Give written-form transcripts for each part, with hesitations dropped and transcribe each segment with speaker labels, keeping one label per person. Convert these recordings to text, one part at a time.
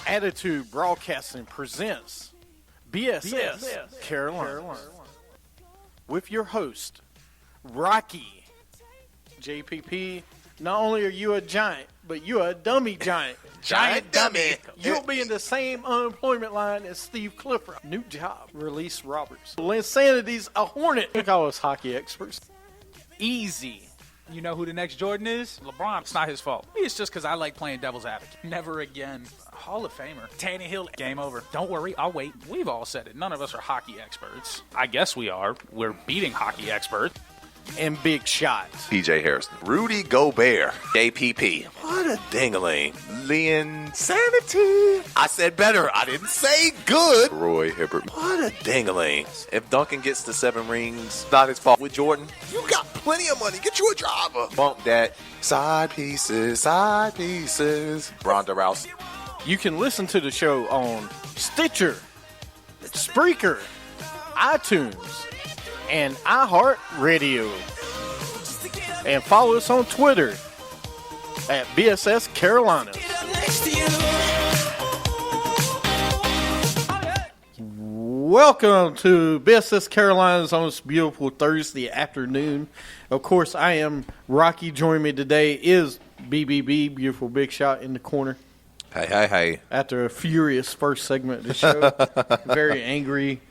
Speaker 1: Attitude Broadcasting presents BSS Carolina with your host, Rocky. JPP, not only are you a giant, but you're a dummy giant.
Speaker 2: Giant dummy.
Speaker 1: You'll be in the same unemployment line as Steve Clifford. New job, Release Roberts. Linsanity's a hornet. We call us hockey experts. Easy.
Speaker 3: You know who the next Jordan is? LeBron. It's not his fault. It's just because I like playing devil's advocate. Never again. Hall of Famer. Tannehill. Game over. Don't worry. I'll wait. We've all said it. None of us are hockey experts. I guess we are. We're beating hockey experts.
Speaker 1: And big shots.
Speaker 2: PJ Harrison. Rudy Gobert. JPP. What a dingling. Linssanity. I said better. I didn't say good. Roy Hibbert. What a dingling. If Duncan gets the 7 rings, not his fault. With Jordan, you got plenty of money. Get you a driver. Bump that. Side pieces. Side pieces. Ronda Rousey.
Speaker 1: You can listen to the show on Stitcher, Spreaker, iTunes, and iHeartRadio. And follow us on Twitter at BSSCarolinasNFLShow11-3-2016. Welcome to BSS Carolinas on this beautiful Thursday afternoon. Of course, I am Rocky. Joining me today is BBB, beautiful big shot in the corner.
Speaker 2: Hey, hey, hey.
Speaker 1: After a furious first segment of the show. Very angry.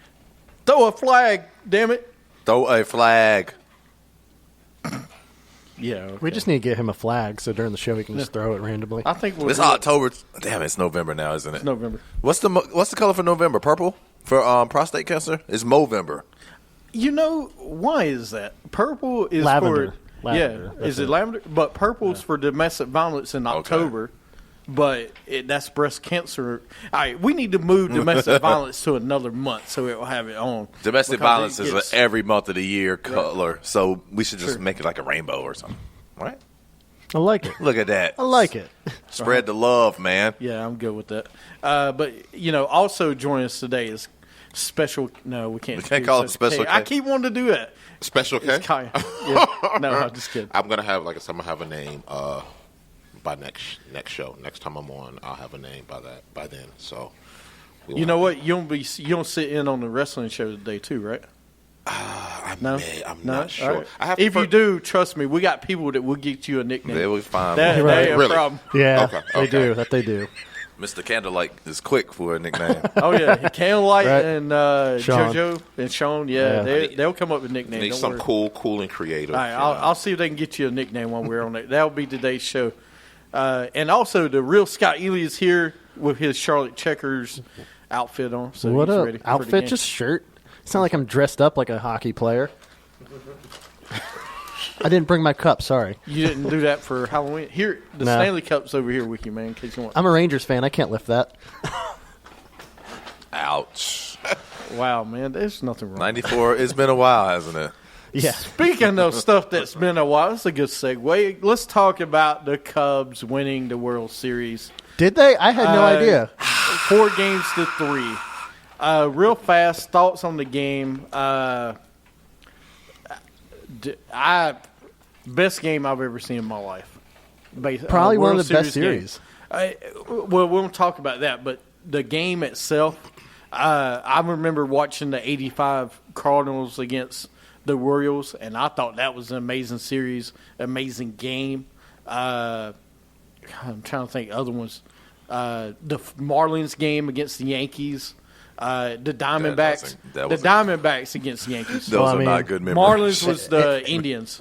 Speaker 1: Throw a flag, damn it.
Speaker 2: Throw a flag.
Speaker 1: Yeah, okay.
Speaker 4: We just need to get him a flag so during the show he can just throw it randomly.
Speaker 1: I think
Speaker 2: It's October. Damn, it's November now, isn't it?
Speaker 1: It's November.
Speaker 2: What's the color for November? Purple? For prostate cancer? It's Movember.
Speaker 1: You know, why is that? Purple is
Speaker 4: Lavender.
Speaker 1: for...
Speaker 4: Lavender.
Speaker 1: Yeah, is it lavender? But purple's for domestic violence in October. Okay. But that's breast cancer. All right, we need to move domestic violence to another month so it will have it on.
Speaker 2: Domestic violence is every month of the year color, right. So we should just make it like a rainbow or something. Right?
Speaker 4: I like it.
Speaker 2: Look at that.
Speaker 4: I like it.
Speaker 2: Spread the love, man.
Speaker 1: Yeah, I'm good with that. But, you know, also joining us today is special. No, we can't.
Speaker 2: We can't call it Special K.
Speaker 1: I keep wanting to do that.
Speaker 5: Special K?
Speaker 1: Yeah. No, I'm just kidding.
Speaker 5: I'm going to have, like I said, I'm going to have a name by next show. Next time I'm on, I'll have a name by then. So,
Speaker 1: you know what? You don't sit in on the wrestling show today too, right?
Speaker 5: I'm not sure.
Speaker 1: Right. If you do, trust me, we got people that will get you a nickname.
Speaker 2: They will find
Speaker 1: that
Speaker 2: one.
Speaker 1: ain't
Speaker 5: Really?
Speaker 1: a problem.
Speaker 4: Yeah,
Speaker 5: okay.
Speaker 4: They do.
Speaker 2: Mr. Candlelight is quick for a nickname.
Speaker 1: Oh yeah, Candlelight
Speaker 4: right.
Speaker 1: and
Speaker 4: Sean.
Speaker 1: JoJo and Sean. Yeah. They'll come up with nicknames.
Speaker 5: Need some cool and creative.
Speaker 1: All right, I'll see if they can get you a nickname while we're on it. That'll be today's show. And also, the real Scott Ely is here with his Charlotte Checkers outfit on. So
Speaker 4: what
Speaker 1: he's
Speaker 4: up?
Speaker 1: ready
Speaker 4: Outfit,
Speaker 1: for the game.
Speaker 4: just shirt? It's not like I'm dressed up like a hockey player. I didn't bring my cup, sorry.
Speaker 1: You didn't do that for Halloween? Here, the
Speaker 4: No.
Speaker 1: Stanley Cup's over here with you, man, in case you want.
Speaker 4: I'm a Rangers fan. I can't lift that.
Speaker 2: Ouch.
Speaker 1: Wow, man, there's nothing wrong.
Speaker 2: 94, it's been a while, hasn't it?
Speaker 4: Yeah.
Speaker 1: Speaking of stuff that's been a while, that's a good segue. Let's talk about the Cubs winning the World Series.
Speaker 4: Did they? I had no idea.
Speaker 1: 4-3. Real fast, thoughts on the game. Best game I've ever seen in my life.
Speaker 4: Probably one
Speaker 1: World
Speaker 4: of the best
Speaker 1: Series. Well, we won't talk about that, but the game itself, I remember watching the 85 Cardinals against the Royals, and I thought that was an amazing series, amazing game. I'm trying to think of other ones. The Marlins game against the Yankees. The Diamondbacks. The Diamondbacks against the Yankees.
Speaker 2: Those are not good memories.
Speaker 1: Marlins was the Indians.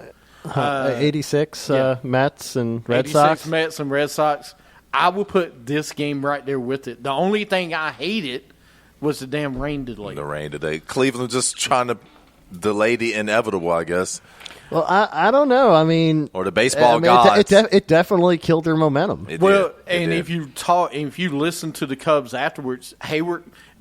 Speaker 4: 86 Mets and Red
Speaker 1: 86
Speaker 4: Sox.
Speaker 1: Mets and Red Sox. I will put this game right there with it. The only thing I hated was the damn rain delay.
Speaker 2: The rain today. Cleveland just trying to delay the inevitable, I guess.
Speaker 4: Well, I don't know. I mean,
Speaker 2: or the baseball gods.
Speaker 4: It definitely killed their momentum.
Speaker 1: If you listen to the Cubs afterwards,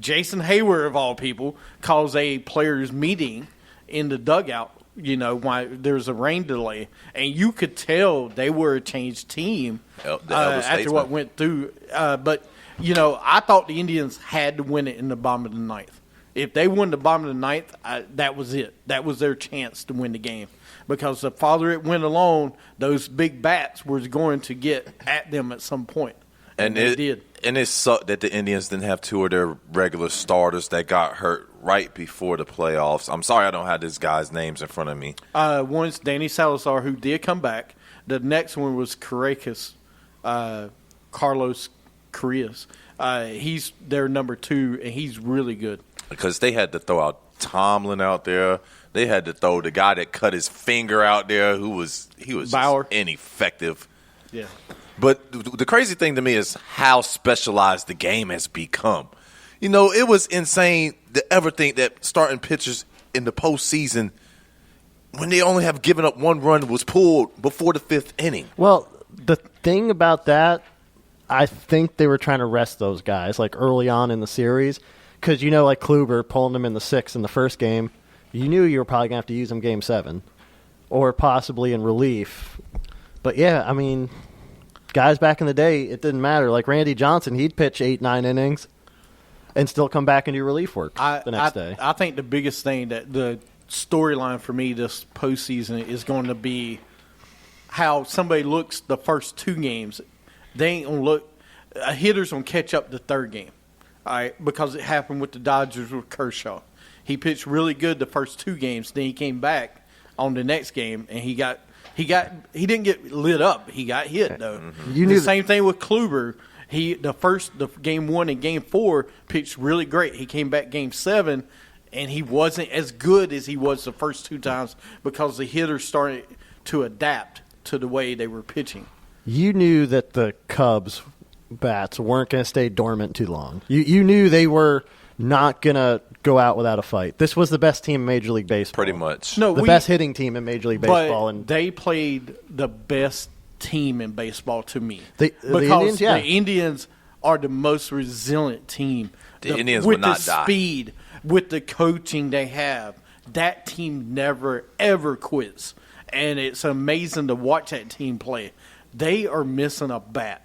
Speaker 1: Jason Hayward of all people calls a players meeting in the dugout. You know, why there's a rain delay, and you could tell they were a changed team after what went through. But I thought the Indians had to win it in the bottom of the ninth. If they won the bottom of the ninth, that was it. That was their chance to win the game. Because the farther it went along, those big bats were going to get at them at some point. And they did.
Speaker 2: And it sucked that the Indians didn't have two of their regular starters that got hurt right before the playoffs. I'm sorry I don't have this guy's names in front of me.
Speaker 1: One's Danny Salazar, who did come back. The next one was Caracas, Carlos Correas. He's their number 2, and he's really good.
Speaker 2: Because they had to throw out Tomlin out there. They had to throw the guy that cut his finger out there, he was
Speaker 1: Bauer.
Speaker 2: Just ineffective.
Speaker 1: Yeah.
Speaker 2: But the crazy thing to me is how specialized the game has become. It was insane to ever think that starting pitchers in the postseason, when they only have given up one run, was pulled before the 5th inning.
Speaker 4: Well, the thing about that, I think they were trying to rest those guys like early on in the series. Because, like Kluber pulling them in the 6th in the first game, you knew you were probably going to have to use them game 7 or possibly in relief. But, yeah, I mean, guys back in the day, it didn't matter. Like Randy Johnson, he'd pitch 8-9 innings and still come back and do relief work the next day.
Speaker 1: I think the biggest thing that the storyline for me this postseason is going to be how somebody looks the first 2 games. They ain't going to look – a hitter's going to catch up the 3rd game. All right, because it happened with the Dodgers with Kershaw. He pitched really good the first 2 games. Then he came back on the next game, and he didn't get lit up. He got hit though. Mm-hmm. The same thing with Kluber. The game 1 and game 4 pitched really great. He came back game 7, and he wasn't as good as he was the first 2 times because the hitters started to adapt to the way they were pitching.
Speaker 4: You knew that the Cubs bats weren't going to stay dormant too long. You knew they were not going to go out without a fight. This was the best team in Major League Baseball.
Speaker 2: Pretty much.
Speaker 4: The best hitting team in Major League Baseball.
Speaker 1: And they played the best team in baseball to me.
Speaker 4: The
Speaker 1: Indians are the most resilient team.
Speaker 2: The Indians would not die. With the
Speaker 1: speed, with the coaching they have, that team never, ever quits. And it's amazing to watch that team play. They are missing a bat.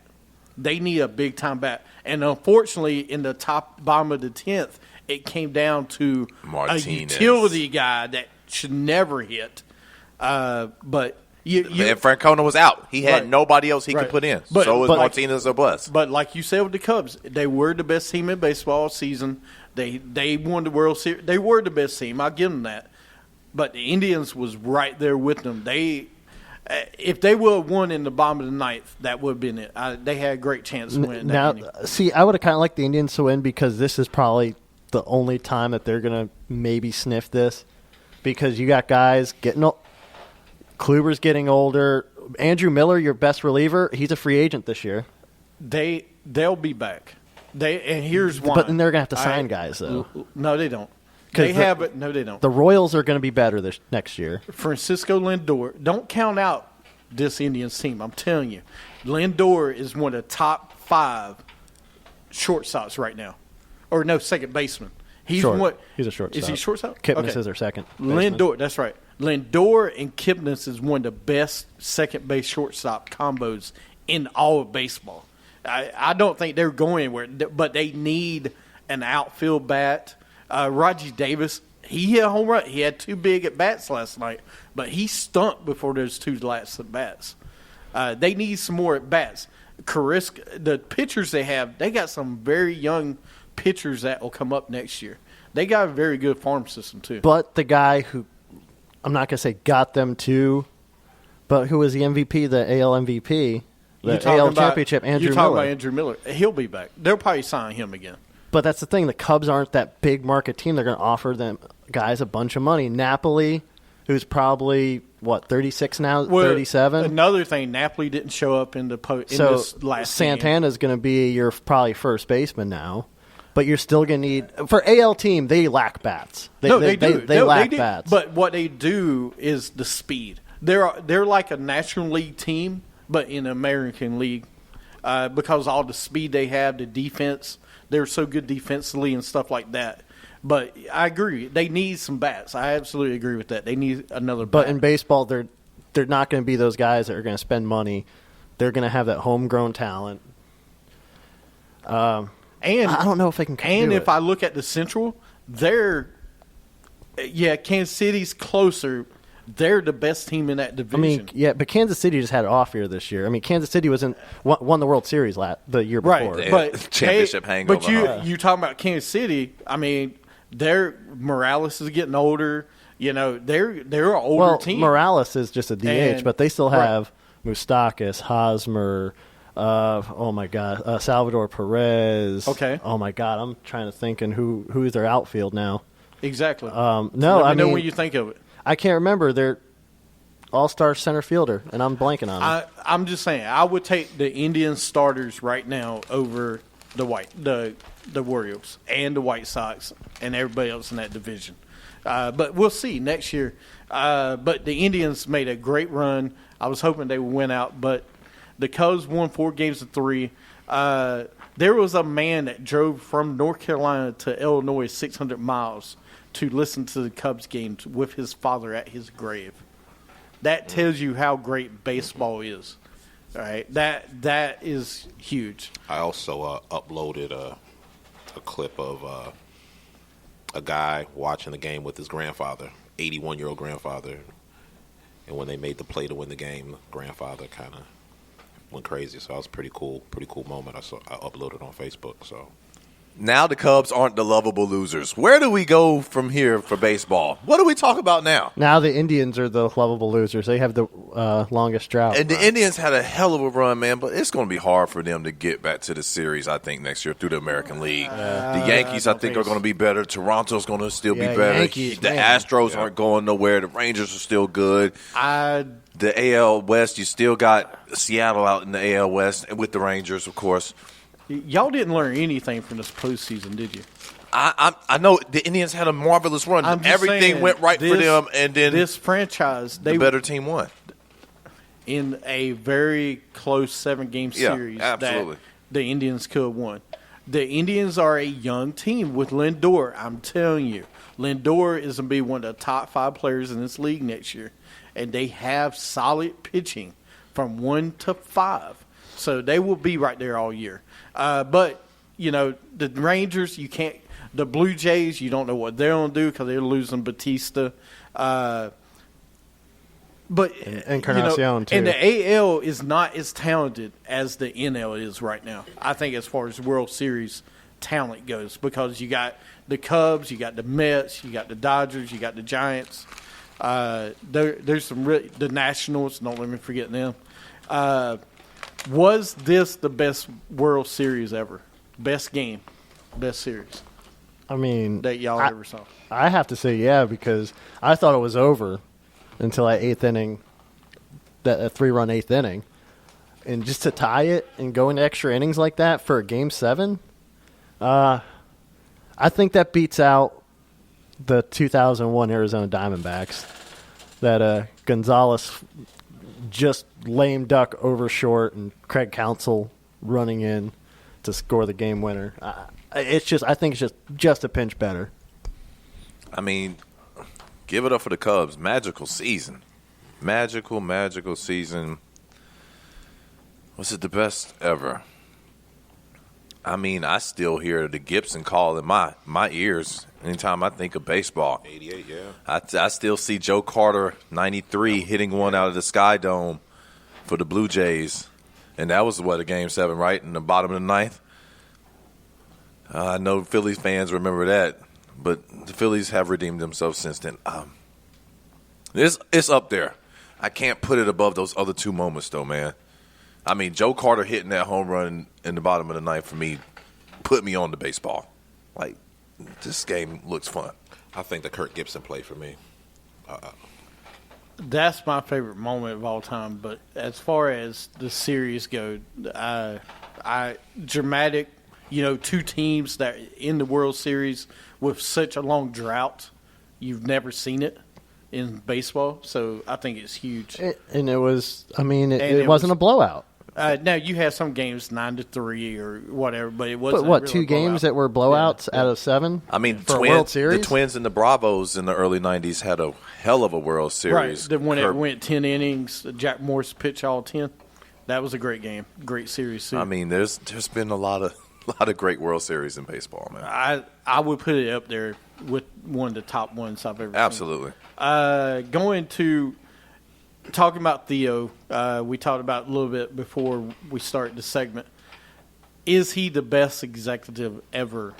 Speaker 1: They need a big-time bat. And unfortunately, in the bottom of the 10th, it came down to
Speaker 2: Martinez,
Speaker 1: a utility guy that should never hit. And
Speaker 2: Francona was out. He had nobody else he could put in. So was Martinez a bust.
Speaker 1: But like you said with the Cubs, they were the best team in baseball all season. They won the World Series. They were the best team. I'll give them that. But the Indians was right there with them. If they would have won in the bottom of the ninth, that would have been it. They had a great chance to win.
Speaker 4: Now, see, I would have kind of liked the Indians to win because this is probably the only time that they're going to maybe sniff this because you got guys getting old. Kluber's getting older. Andrew Miller, your best reliever, he's a free agent this year.
Speaker 1: They'll be back. And here's why.
Speaker 4: But then they're going to have to sign guys, though.
Speaker 1: No, they don't. They have it. No, they don't.
Speaker 4: The Royals are going to be better this next year.
Speaker 1: Francisco Lindor. Don't count out this Indians team. I'm telling you. Lindor is one of the top 5 shortstops right now. Or no, second baseman. He's
Speaker 4: He's a shortstop.
Speaker 1: Is he shortstop?
Speaker 4: Kipnis is their second baseman.
Speaker 1: Lindor, that's right. Lindor and Kipnis is one of the best second base shortstop combos in all of baseball. I don't think they're going anywhere, but they need an outfield bat. Raji Davis, he hit a home run. He had 2 big at bats last night, but he stunk before those 2 last at bats. They need some more at bats. The pitchers they have, they got some very young pitchers that will come up next year. They got a very good farm system too.
Speaker 4: But the guy who, I'm not going to say got them to, but who was the MVP, the AL MVP, the AL Championship, Andrew Miller.
Speaker 1: You're talking about Andrew Miller. He'll be back. They'll probably sign him again.
Speaker 4: But that's the thing. The Cubs aren't that big market team. They're going to offer them guys a bunch of money. Napoli, who's probably, 36 now, 37?
Speaker 1: Another thing, Napoli didn't show up in this last
Speaker 4: Santana's going to be your probably first baseman now. But you're still going to need – for AL team, they lack bats. They do. They lack bats.
Speaker 1: But what they do is the speed. They're like a National League team, but in the American League because all the speed they have, the defense – they're so good defensively and stuff like that. But I agree. They need some bats. I absolutely agree with that. They need another bat.
Speaker 4: But in baseball, they're not going to be those guys that are going to spend money. They're going to have that homegrown talent.
Speaker 1: And
Speaker 4: I don't know if they can.
Speaker 1: And if I look at the Central, Kansas City's closer. They're the best team in that division.
Speaker 4: I mean, yeah, but Kansas City just had an off year this year. I mean, Kansas City won the World Series the year before.
Speaker 1: Right, but
Speaker 2: championship hangover.
Speaker 1: But you talking about Kansas City? I mean, Morales is getting older. You know, they're an older team.
Speaker 4: Morales is just a DH, but they still have Moustakas, Hosmer. Oh my God, Salvador Perez.
Speaker 1: Okay.
Speaker 4: Oh my God, I'm trying to think who's their outfield now.
Speaker 1: Exactly.
Speaker 4: No,
Speaker 1: Let me know when you think of it.
Speaker 4: I can't remember. They're all-star center fielder, and I'm blanking on it.
Speaker 1: I'm just saying, I would take the Indian starters right now over the Warriors and the White Sox and everybody else in that division. But we'll see next year. But the Indians made a great run. I was hoping they would win out, but the Cubs won 4 games to 3. There was a man that drove from North Carolina to Illinois 600 miles to listen to the Cubs games with his father at his grave. That tells you how great baseball is. All right, that is huge.
Speaker 5: I also uploaded a clip of a guy watching the game with his grandfather, 81-year-old grandfather. And when they made the play to win the game, the grandfather kind of went crazy. So that was pretty cool moment. I uploaded on Facebook. So
Speaker 2: now the Cubs aren't the lovable losers. Where do we go from here for baseball? What do we talk about now?
Speaker 4: Now the Indians are the lovable losers. They have the longest drought.
Speaker 2: And the Indians had a hell of a run, man, but it's going to be hard for them to get back to the series, I think, next year through the American League. The Yankees, I think, are going to be better. Toronto's going to still be better.
Speaker 4: Yankees,
Speaker 2: the Astros aren't going nowhere. The Rangers are still good. The AL West, you still got Seattle out in the AL West, and with the Rangers, of course.
Speaker 1: Y'all didn't learn anything from this postseason, did you?
Speaker 2: I know the Indians had a marvelous run. Everything went right for them, and then
Speaker 1: this franchise,
Speaker 2: the better team won
Speaker 1: in a very close 7-game series.
Speaker 2: Absolutely.
Speaker 1: That the Indians could have won. The Indians are a young team with Lindor. I'm telling you, Lindor is going to be one of the top 5 players in this league next year, and they have solid pitching from 1 to 5, so they will be right there all year. But, you know, the Rangers, you can't – the Blue Jays, you don't know what they're going to do because they're losing Batista. But
Speaker 4: Encarnacion, too.
Speaker 1: And the AL is not as talented as the NL is right now, I think, as far as World Series talent goes, because you got the Cubs, you got the Mets, you got the Dodgers, you got the Giants. There's some the Nationals, don't let me forget them. Was this the best World Series ever? Best game, best series?
Speaker 4: I mean,
Speaker 1: that y'all ever saw?
Speaker 4: I have to say, yeah, because I thought it was over until that 8th inning, that 3-run 8th inning. And just to tie it and go into extra innings like that for a Game 7, I think that beats out the 2001 Arizona Diamondbacks. That Gonzalez just lame duck over short and Craig Counsell running in to score the game winner. I think it's just a pinch better.
Speaker 2: I mean, give it up for the Cubs. Magical season. Magical season. Was it the best ever? I mean, I still hear the Gibson call in my ears anytime I think of baseball.
Speaker 5: 88, yeah.
Speaker 2: I still see Joe Carter, 93, hitting one out of the Sky Dome for the Blue Jays. And that was, a Game 7, right? In the bottom of the 9th. I know Phillies fans remember that. But the Phillies have redeemed themselves since then. It's up there. I can't put it above those other 2 moments, though, man. I mean, Joe Carter hitting that home run in the bottom of the 9th for me put me on to baseball. Like, this game looks fun.
Speaker 5: I think the Kirk Gibson play for me.
Speaker 1: That's my favorite moment of all time. But as far as the series go, dramatic, 2 teams that in the World Series with such a long drought, you've never seen it in baseball. So I think it's huge.
Speaker 4: And it was, it wasn't a blowout.
Speaker 1: Now, you had some games 9-3 or whatever, but it wasn't.
Speaker 4: But what,
Speaker 1: really
Speaker 4: 2 games that were blowouts out of 7?
Speaker 2: I mean,
Speaker 4: for a World Series?
Speaker 2: The Twins and the Bravos in the early 90s had a hell of a World Series.
Speaker 1: Right, when it went 10 innings, Jack Morris pitched all 10. That was a great game, great series too.
Speaker 2: I mean, there's been a lot of A lot of great World Series in baseball, man.
Speaker 1: I would put it up there with one of the top ones I've ever
Speaker 2: Absolutely.
Speaker 1: seen. Going to talking about Theo, we talked about a little bit before we started the segment. Is he the best executive ever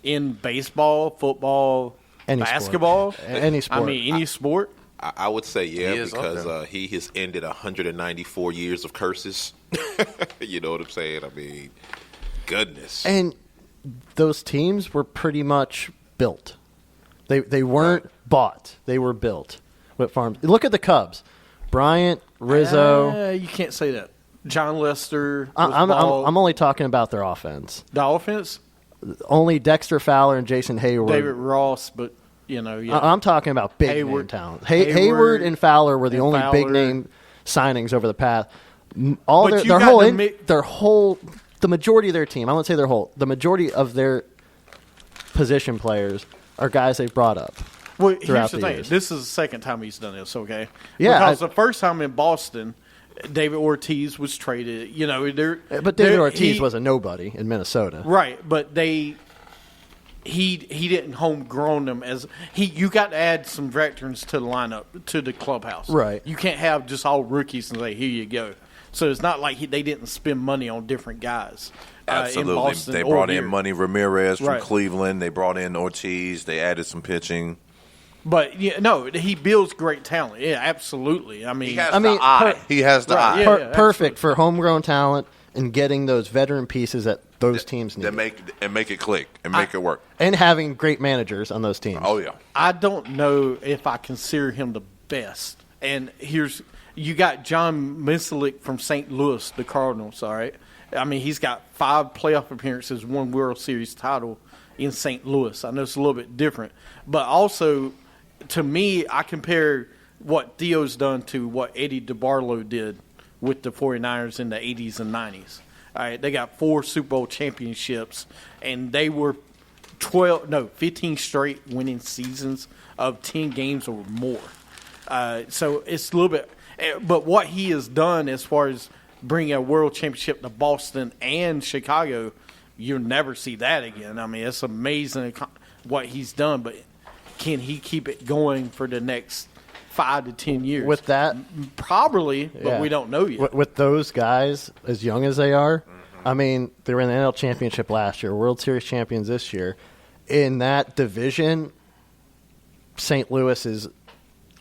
Speaker 1: in baseball, football, basketball?
Speaker 4: Any sport.
Speaker 1: I mean, any sport?
Speaker 5: I would say
Speaker 2: He is up
Speaker 5: because
Speaker 2: there.
Speaker 5: he has ended 194 years of curses. You know what I'm saying? I mean, goodness.
Speaker 4: And those teams were pretty much built. They weren't bought. They were built with farms. Look at the Cubs. Bryant, Rizzo.
Speaker 1: You can't say that. John Lester.
Speaker 4: I'm only talking about their offense.
Speaker 1: The offense?
Speaker 4: Only Dexter Fowler and Jason Hayward.
Speaker 1: David Ross, but, yeah.
Speaker 4: I'm talking about big name
Speaker 1: Hayward.
Speaker 4: talent.
Speaker 1: Hayward
Speaker 4: Hayward and Fowler were the
Speaker 1: and
Speaker 4: only
Speaker 1: Fowler.
Speaker 4: big name signings over the past. All
Speaker 1: But you
Speaker 4: their
Speaker 1: got
Speaker 4: whole,
Speaker 1: the
Speaker 4: in,
Speaker 1: mi-
Speaker 4: their whole, the majority of their team. I won't say their whole. The majority of their position players are guys they've brought up.
Speaker 1: Well, here's
Speaker 4: throughout
Speaker 1: the
Speaker 4: the
Speaker 1: thing.
Speaker 4: years.
Speaker 1: This is the second time he's done this, okay?
Speaker 4: Yeah,
Speaker 1: Because the first time in Boston, David Ortiz was traded.
Speaker 4: But David Ortiz was a nobody in Minnesota.
Speaker 1: Right, but he didn't homegrown them as you got to add some veterans to the lineup, to the clubhouse.
Speaker 4: Right.
Speaker 1: You can't have just all rookies and say, here you go. So it's not like they didn't spend money on different guys.
Speaker 2: Absolutely.
Speaker 1: In Boston
Speaker 2: They
Speaker 1: or
Speaker 2: brought
Speaker 1: here.
Speaker 2: in Money Ramirez from
Speaker 1: Right.
Speaker 2: Cleveland. They brought in Ortiz. They added some pitching.
Speaker 1: But, he builds great talent. Yeah, absolutely. I mean,
Speaker 2: He has
Speaker 4: I
Speaker 2: the
Speaker 4: mean,
Speaker 2: eye. He has the
Speaker 1: Right,
Speaker 2: eye.
Speaker 1: yeah.
Speaker 4: Perfect for homegrown talent and getting those veteran pieces that those teams need.
Speaker 2: That make it click and make it work.
Speaker 4: And having great managers on those teams.
Speaker 2: Oh, yeah.
Speaker 1: I don't know if I consider him the best. And you got John Misalik from St. Louis, the Cardinals, all right? I mean, he's got 5 playoff appearances, 1 World Series title in St. Louis. I know it's a little bit different. But also, to me, I compare what Theo's done to what Eddie DeBarlo did with the 49ers in the 80s and 90s. All right, they got 4 Super Bowl championships, and they were 15 straight winning seasons of 10 games or more. So it's a little bit – but what he has done as far as bringing a world championship to Boston and Chicago, you'll never see that again. I mean, it's amazing what he's done, but can he keep it going for the next 5 to 10 years?
Speaker 4: With that,
Speaker 1: probably, but
Speaker 4: yeah.
Speaker 1: we don't know yet.
Speaker 4: With those guys, as young as they are, I mean, they were in the NL Championship last year, World Series champions this year. In that division, St. Louis is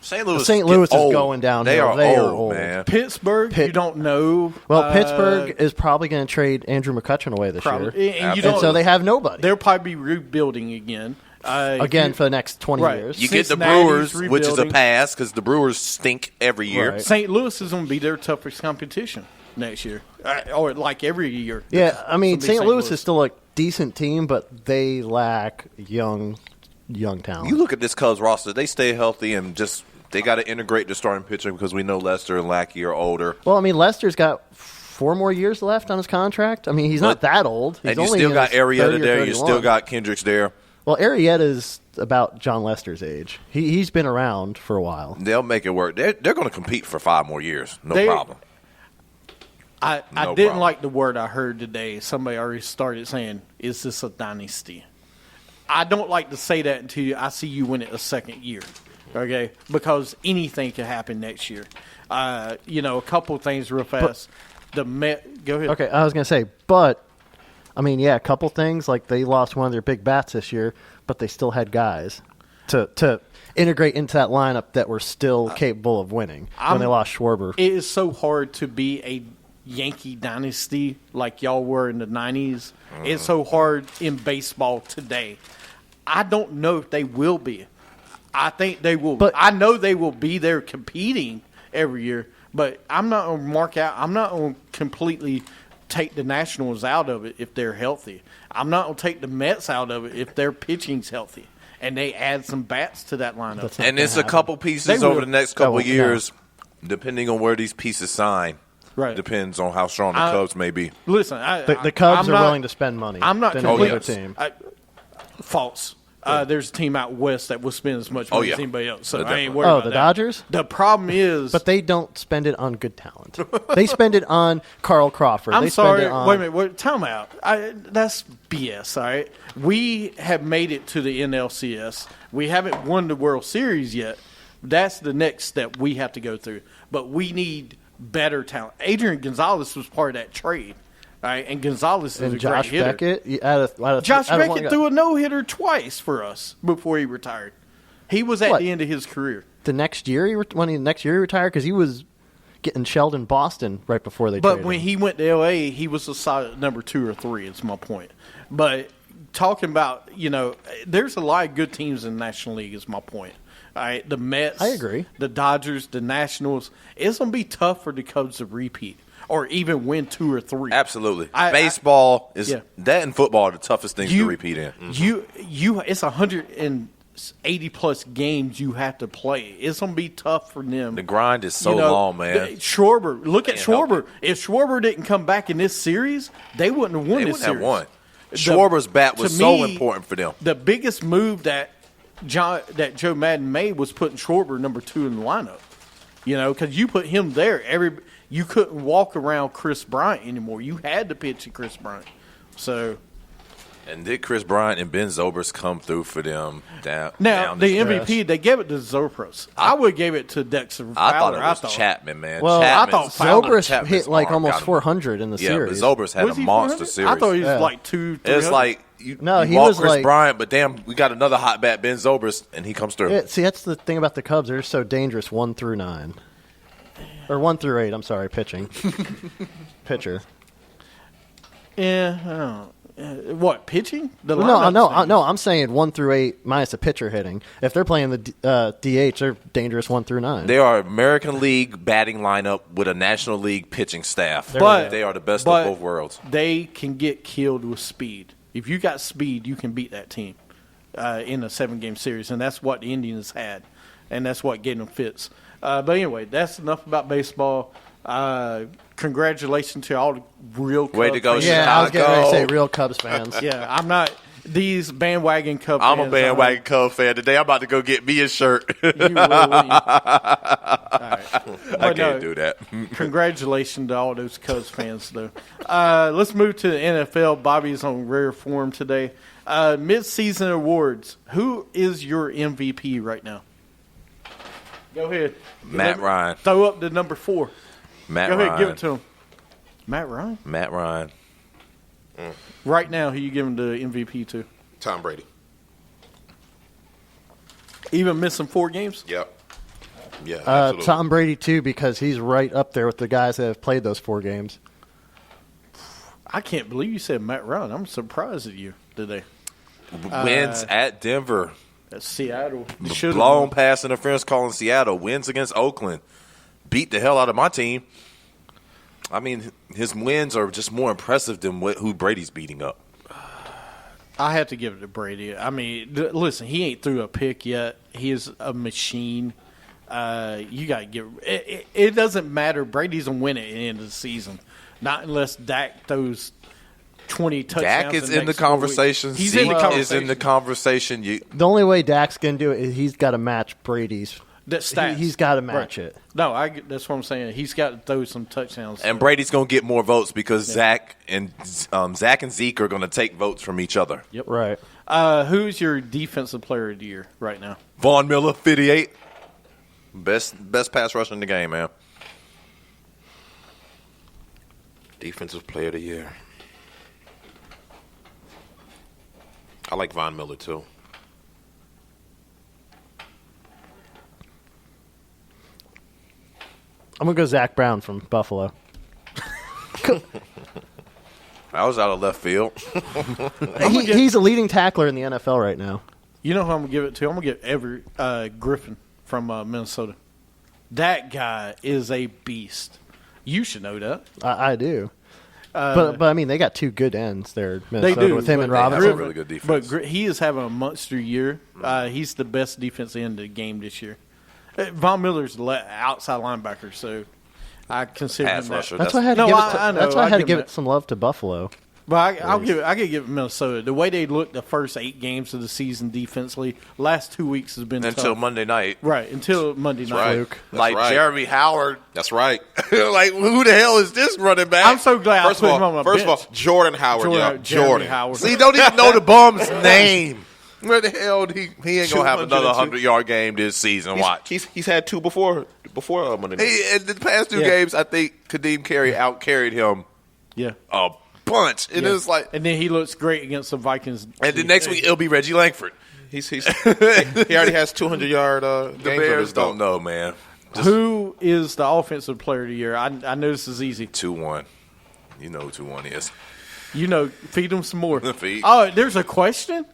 Speaker 4: going downhill.
Speaker 2: They are
Speaker 4: They are
Speaker 2: old,
Speaker 4: old.
Speaker 2: man.
Speaker 1: Pittsburgh, you don't know.
Speaker 4: Well, Pittsburgh is probably going to trade Andrew McCutchen away this year.
Speaker 1: And you
Speaker 4: And
Speaker 1: don't,
Speaker 4: so they have nobody.
Speaker 1: they'll probably be rebuilding again.
Speaker 4: Again for the next 20
Speaker 1: Right.
Speaker 4: years.
Speaker 2: You get the
Speaker 1: Cincinnati's
Speaker 2: Brewers, which is a
Speaker 1: rebuilding.
Speaker 2: pass because the Brewers stink every year.
Speaker 4: Right.
Speaker 1: St. Louis is going to be their toughest competition next year, or like every year.
Speaker 4: Yeah, I mean,
Speaker 1: It's gonna be
Speaker 4: St. Louis is still a decent team, but they lack young talent.
Speaker 2: You look at this Cubs roster; they stay healthy and they got to integrate the starting pitcher because we know Lester and Lackey are older.
Speaker 4: Well, I mean, Lester's got 4 more years left on his contract. I mean, he's not that old. He's
Speaker 2: And you
Speaker 4: only
Speaker 2: still
Speaker 4: in
Speaker 2: got
Speaker 4: his 30
Speaker 2: Arrieta
Speaker 4: or
Speaker 2: there. You
Speaker 4: 31.
Speaker 2: still got Kendricks there.
Speaker 4: Well, Arrieta's about John Lester's age. He's been around for a while.
Speaker 2: They'll make it work. They're going to compete for 5 more years. No
Speaker 1: They-
Speaker 2: problem.
Speaker 1: I
Speaker 2: No
Speaker 1: didn't
Speaker 2: problem.
Speaker 1: like the word I heard today. Somebody already started saying, "Is this a dynasty?" I don't like to say that until I see you win it a second year, okay? Because anything can happen next year. A couple things real fast. Go ahead.
Speaker 4: Okay, I was going to say, but, I mean, yeah, a couple things. Like, they lost one of their big bats this year, but they still had guys to integrate into that lineup that were still capable of winning when they lost Schwarber.
Speaker 1: It is so hard to be a Yankee dynasty like y'all were in the 90s. It's so hard in baseball today. I don't know if they will be. I think they will.
Speaker 4: But-
Speaker 1: I know they will be there competing every year, but I'm not going to mark out. I'm not going to completely take the Nationals out of it if they're healthy. I'm not going to take the Mets out of it if their pitching's healthy. And they add some bats to that lineup.
Speaker 4: That's not
Speaker 2: And
Speaker 4: gonna
Speaker 2: it's a
Speaker 4: happen.
Speaker 2: couple pieces
Speaker 1: They
Speaker 2: over
Speaker 1: will.
Speaker 2: the next couple
Speaker 4: Oh,
Speaker 2: of years, depending on where these pieces sign.
Speaker 1: Right.
Speaker 2: Depends on how strong the Cubs may be.
Speaker 1: Listen,
Speaker 4: The Cubs
Speaker 1: I'm
Speaker 4: are
Speaker 1: not-
Speaker 4: willing to spend money
Speaker 1: I'm not
Speaker 4: than
Speaker 1: completely
Speaker 4: any other team.
Speaker 1: False. There's a team out west that will spend as much money as anybody else. So I ain't worried about
Speaker 4: the
Speaker 1: that.
Speaker 4: Dodgers?
Speaker 1: The problem is...
Speaker 4: But they don't spend it on good talent. They spend it on Carl Crawford.
Speaker 1: I'm
Speaker 4: they
Speaker 1: sorry.
Speaker 4: Spend it on,
Speaker 1: wait a minute. Time out. That's BS, all right? We have made it to the NLCS. We haven't won the World Series yet. That's the next step we have to go through. But we need better talent. Adrian Gonzalez was part of that trade. All right, and Gonzalez is a
Speaker 4: Josh
Speaker 1: great hitter.
Speaker 4: Beckett.
Speaker 1: Josh Beckett threw a no-hitter twice for us before he retired. He was at the end of his career.
Speaker 4: The next year he retired because he was getting shelled in Boston right before they
Speaker 1: But
Speaker 4: traded
Speaker 1: when
Speaker 4: him.
Speaker 1: he went to L.A., he was a solid number 2 or 3 is my point. But talking about, there's a lot of good teams in the National League is my point. All right, the Mets.
Speaker 4: I agree.
Speaker 1: The Dodgers, the Nationals. It's going to be tough for the Cubs to repeat. Or even win 2 or 3.
Speaker 2: Absolutely. Baseball is that and football are the toughest things to repeat in.
Speaker 1: It's 180 plus games you have to play. It's gonna be tough for them.
Speaker 2: The grind is so long, man.
Speaker 1: Schwarber, look at Schwarber. If Schwarber didn't come back in this series, they wouldn't have won this series.
Speaker 2: Have won. Schwarber's bat was so important for them.
Speaker 1: The biggest move that Joe Madden made was putting Schwarber number 2 in the lineup. Because you put him there, you couldn't walk around Chris Bryant anymore. You had to pitch to Chris Bryant. So,
Speaker 2: and did Chris Bryant and Ben Zobrist come through for them down
Speaker 1: the MVP, they gave it to Zobrist. I would have gave it to Dexter Fowler.
Speaker 2: I thought it was Chapman, man.
Speaker 4: Well,
Speaker 2: I
Speaker 1: thought
Speaker 4: Zobrist hit like almost 400 in the series.
Speaker 2: Yeah, but Zobrist had a monster series.
Speaker 1: I thought he was like 200.
Speaker 2: It's like you
Speaker 4: he
Speaker 2: walk
Speaker 4: was
Speaker 2: Chris
Speaker 4: like,
Speaker 2: Bryant, but damn, we got another hot bat, Ben Zobrist, and he comes through.
Speaker 4: See, that's the thing about the Cubs. They're so dangerous 1 through 9. Or 1 through 8, I'm sorry, pitching. Pitcher.
Speaker 1: Yeah, what, pitching?
Speaker 4: No, I'm saying 1 through 8 minus a pitcher hitting. If they're playing the DH, they're dangerous 1 through 9.
Speaker 2: They are American League batting lineup with a National League pitching staff.
Speaker 1: But
Speaker 2: they are the best of both worlds.
Speaker 1: They can get killed with speed. If you got speed, you can beat that team in a 7-game series, and that's what the Indians had, and that's what gave them fits. But anyway, that's enough about baseball. Congratulations to all the real Cubs
Speaker 2: Way to go,
Speaker 1: fans.
Speaker 2: Chicago.
Speaker 4: I was getting ready to say real Cubs fans.
Speaker 1: Yeah, I'm not these bandwagon Cubs
Speaker 2: I'm
Speaker 1: fans.
Speaker 2: a bandwagon Cub fan today. I'm about to go get me a shirt.
Speaker 1: You will, wouldn't you? All right.
Speaker 2: I can't do that.
Speaker 1: Congratulations to all those Cubs fans, though. Let's move to the NFL. Bobby's on rare form today. Mid-season awards. Who is your MVP right now? Go ahead.
Speaker 2: Matt Ryan.
Speaker 1: Throw up the number 4.
Speaker 2: Matt
Speaker 1: Go
Speaker 2: Ryan.
Speaker 1: ahead, give it to him. Matt Ryan?
Speaker 2: Matt Ryan.
Speaker 1: Right now, who you giving the MVP to?
Speaker 5: Tom Brady.
Speaker 1: Even missing 4 games?
Speaker 5: Yep. Yeah, absolutely.
Speaker 4: Tom Brady, too, because he's right up there with the guys that have played those 4 games.
Speaker 1: I can't believe you said Matt Ryan. I'm surprised at you today.
Speaker 2: Wins at Denver.
Speaker 1: That's Seattle.
Speaker 2: Blown pass interference call in Seattle. Wins against Oakland. Beat the hell out of my team. I mean, his wins are just more impressive than who Brady's beating up.
Speaker 1: I have to give it to Brady. I mean, listen, he ain't threw a pick yet. He is a machine. You got to give it doesn't matter. Brady's going to win it at the end of the season. Not unless Dak throws 20 touchdowns.
Speaker 2: Dak is in the conversation.
Speaker 1: He's in the conversation.
Speaker 2: Is in the conversation.
Speaker 4: The only way Dak's going to do it is he's got to match Brady's.
Speaker 1: Stats.
Speaker 4: He's got to match it.
Speaker 1: No, that's what I'm saying. He's got to throw some touchdowns.
Speaker 2: And Brady's going to get more votes because Zach and Zeke are going to take votes from each other.
Speaker 1: Yep.
Speaker 4: Right.
Speaker 1: Who's your defensive player of the year right now?
Speaker 2: Von Miller, 58. Best pass rusher in the game, man.
Speaker 5: Defensive player of the year. I like Von Miller, too.
Speaker 4: I'm going to go Zach Brown from Buffalo.
Speaker 2: I was out of left field.
Speaker 4: He's a leading tackler in the NFL right now.
Speaker 1: You know who I'm going to give it to? I'm going to give Everett Griffin from Minnesota. That guy is a beast. You should know that.
Speaker 4: I do. But I mean, they got 2 good ends there, Minnesota,
Speaker 1: they do,
Speaker 4: with him and
Speaker 2: They have
Speaker 4: Robinson.
Speaker 2: a really good defense.
Speaker 1: But he is having a monster year. He's the best defensive end of the game this year. Von Miller's outside linebacker, so I consider
Speaker 2: Pass
Speaker 1: him that.
Speaker 2: rusher.
Speaker 4: That's why I had to give it some love to Buffalo.
Speaker 1: But I could give it Minnesota. The way they looked the first 8 games of the season defensively, last 2 weeks has been
Speaker 2: Until
Speaker 1: tough.
Speaker 2: Monday night.
Speaker 1: Right, until Monday night.
Speaker 5: Right.
Speaker 2: Like
Speaker 5: right.
Speaker 2: Jeremy Howard.
Speaker 5: That's right.
Speaker 2: Like, who the hell is this running back?
Speaker 1: I'm so glad I put him on my
Speaker 5: First
Speaker 1: bench.
Speaker 5: of all, Jordan Howard.
Speaker 1: Jeremy Howard.
Speaker 2: See, don't even know the bum's name. Where the hell he ain't going to have another 100-yard game this season. Watch.
Speaker 5: He's had 2 before Monday night.
Speaker 2: In the past 2 games, I think Kadeem Carey out-carried him
Speaker 1: Yeah.
Speaker 2: a bunch. And it was like,
Speaker 1: and then he looks great against the Vikings.
Speaker 2: and then next week it'll be Reggie Langford.
Speaker 5: He already has 200-yard
Speaker 2: The
Speaker 5: games.
Speaker 2: Bears don't know, man.
Speaker 1: Who is the offensive player of the year? I know this is easy.
Speaker 2: 2-1. You know who 2-1 is.
Speaker 1: You know, feed them some more.
Speaker 2: Feed.
Speaker 1: Oh, there's a question?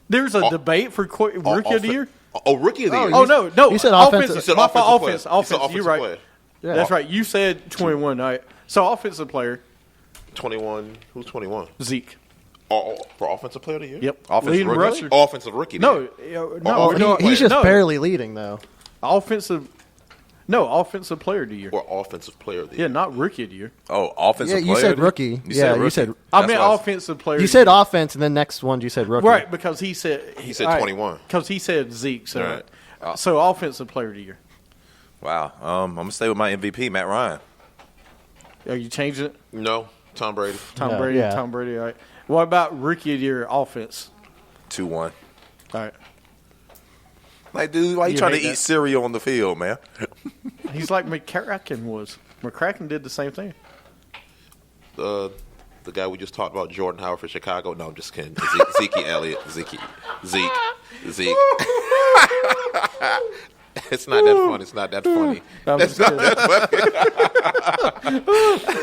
Speaker 1: There's a debate for Rookie of the Year?
Speaker 5: Oh, Rookie of the Year.
Speaker 1: Oh, no.
Speaker 4: You said
Speaker 1: offensive.
Speaker 4: offensive.
Speaker 5: You said offensive player.
Speaker 1: Offense.
Speaker 5: You said
Speaker 1: Offense. You're right.
Speaker 5: player.
Speaker 4: Yeah.
Speaker 1: That's right. You said 21, right? So, offensive player,
Speaker 5: 21. Who's 21?
Speaker 1: Zeke.
Speaker 5: Oh, for offensive player of the year?
Speaker 1: Yep.
Speaker 2: Offensive
Speaker 1: Leading
Speaker 2: rookie?
Speaker 1: rusher.
Speaker 5: Offensive rookie. of the
Speaker 1: No,
Speaker 5: year.
Speaker 1: no. we're not-
Speaker 4: He's just
Speaker 1: no.
Speaker 4: barely leading, though.
Speaker 1: Offensive. No, offensive player of the year.
Speaker 5: Or offensive player of the
Speaker 1: Yeah,
Speaker 5: year.
Speaker 1: not rookie of the year.
Speaker 2: Oh, offensive
Speaker 4: Yeah,
Speaker 2: player?
Speaker 4: you said rookie.
Speaker 2: You
Speaker 4: Yeah,
Speaker 2: said
Speaker 4: you
Speaker 2: rookie.
Speaker 4: said-
Speaker 1: I
Speaker 2: That's
Speaker 1: meant
Speaker 2: why I was-
Speaker 1: offensive player.
Speaker 4: You
Speaker 1: of
Speaker 4: said
Speaker 1: the year.
Speaker 4: offense, and then next one you said rookie.
Speaker 1: Right, because he said
Speaker 5: 21.
Speaker 1: Because he said Zeke. So,
Speaker 5: Right.
Speaker 1: so offensive player of the year.
Speaker 2: Wow. I'm going to stay with my MVP, Matt Ryan.
Speaker 1: Are you changing it?
Speaker 5: No, Tom Brady.
Speaker 1: Tom
Speaker 4: Yeah,
Speaker 1: Brady.
Speaker 4: yeah.
Speaker 1: Tom Brady. All right. What about rookie of the year offense?
Speaker 2: 2-1.
Speaker 1: All right.
Speaker 2: Like, dude, why you
Speaker 1: You
Speaker 2: trying to
Speaker 1: hate
Speaker 2: eat
Speaker 1: that.
Speaker 2: cereal on the field, man?
Speaker 1: He's like McCracken was. McCracken did the same thing.
Speaker 5: The guy we just talked about, Jordan Howard for Chicago. No, I'm just kidding. Zeke Elliott. Zeke. It's not that funny. It's not that funny.
Speaker 1: I'm just kidding.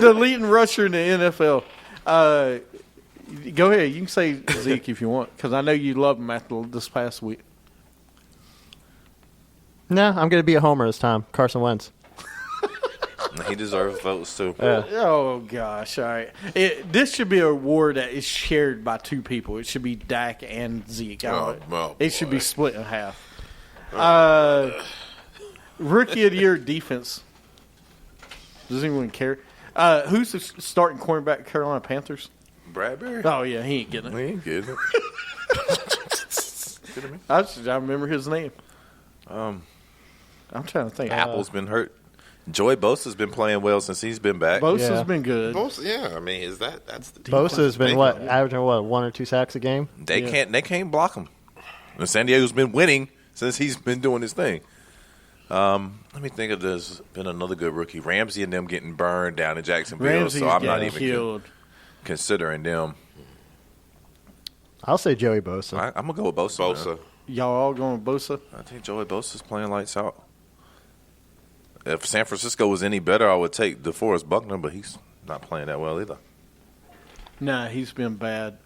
Speaker 1: The leading rusher in the NFL. Go ahead. You can say Zeke if you want, because I know you love him after this past week.
Speaker 4: No, I'm going to be a homer this time. Carson Wentz.
Speaker 2: He deserves votes, too.
Speaker 1: Oh, gosh. All right. This should be an award that is shared by 2 people. It should be Dak and Zeke. It should be split in half. Rookie of the year defense. Does anyone care? Who's the starting cornerback, Carolina Panthers?
Speaker 2: Bradbury?
Speaker 1: Oh, yeah. He ain't getting it.
Speaker 2: He ain't getting it.
Speaker 1: I remember his name. I'm trying to think.
Speaker 2: Apple's been hurt. Joey Bosa's been playing well since he's been back.
Speaker 1: Bosa's
Speaker 4: Yeah.
Speaker 1: been good.
Speaker 5: Yeah, I mean, that's the defense.
Speaker 4: Bosa's been averaging 1 or 2 sacks a game?
Speaker 2: They can't block him. And San Diego's been winning since he's been doing his thing. Let me think of this. Been another good rookie. Ramsey and them getting burned down in Jacksonville,
Speaker 1: Ramsey's
Speaker 2: so I'm not
Speaker 1: getting
Speaker 2: even
Speaker 1: killed.
Speaker 2: considering them.
Speaker 4: I'll say Joey Bosa.
Speaker 2: I'm gonna go with Bosa.
Speaker 5: Bosa.
Speaker 1: Y'all all going Bosa?
Speaker 2: I think Joey Bosa's playing lights out. If San Francisco was any better, I would take DeForest Buckner, but he's not playing that well either.
Speaker 1: Nah, he's been bad.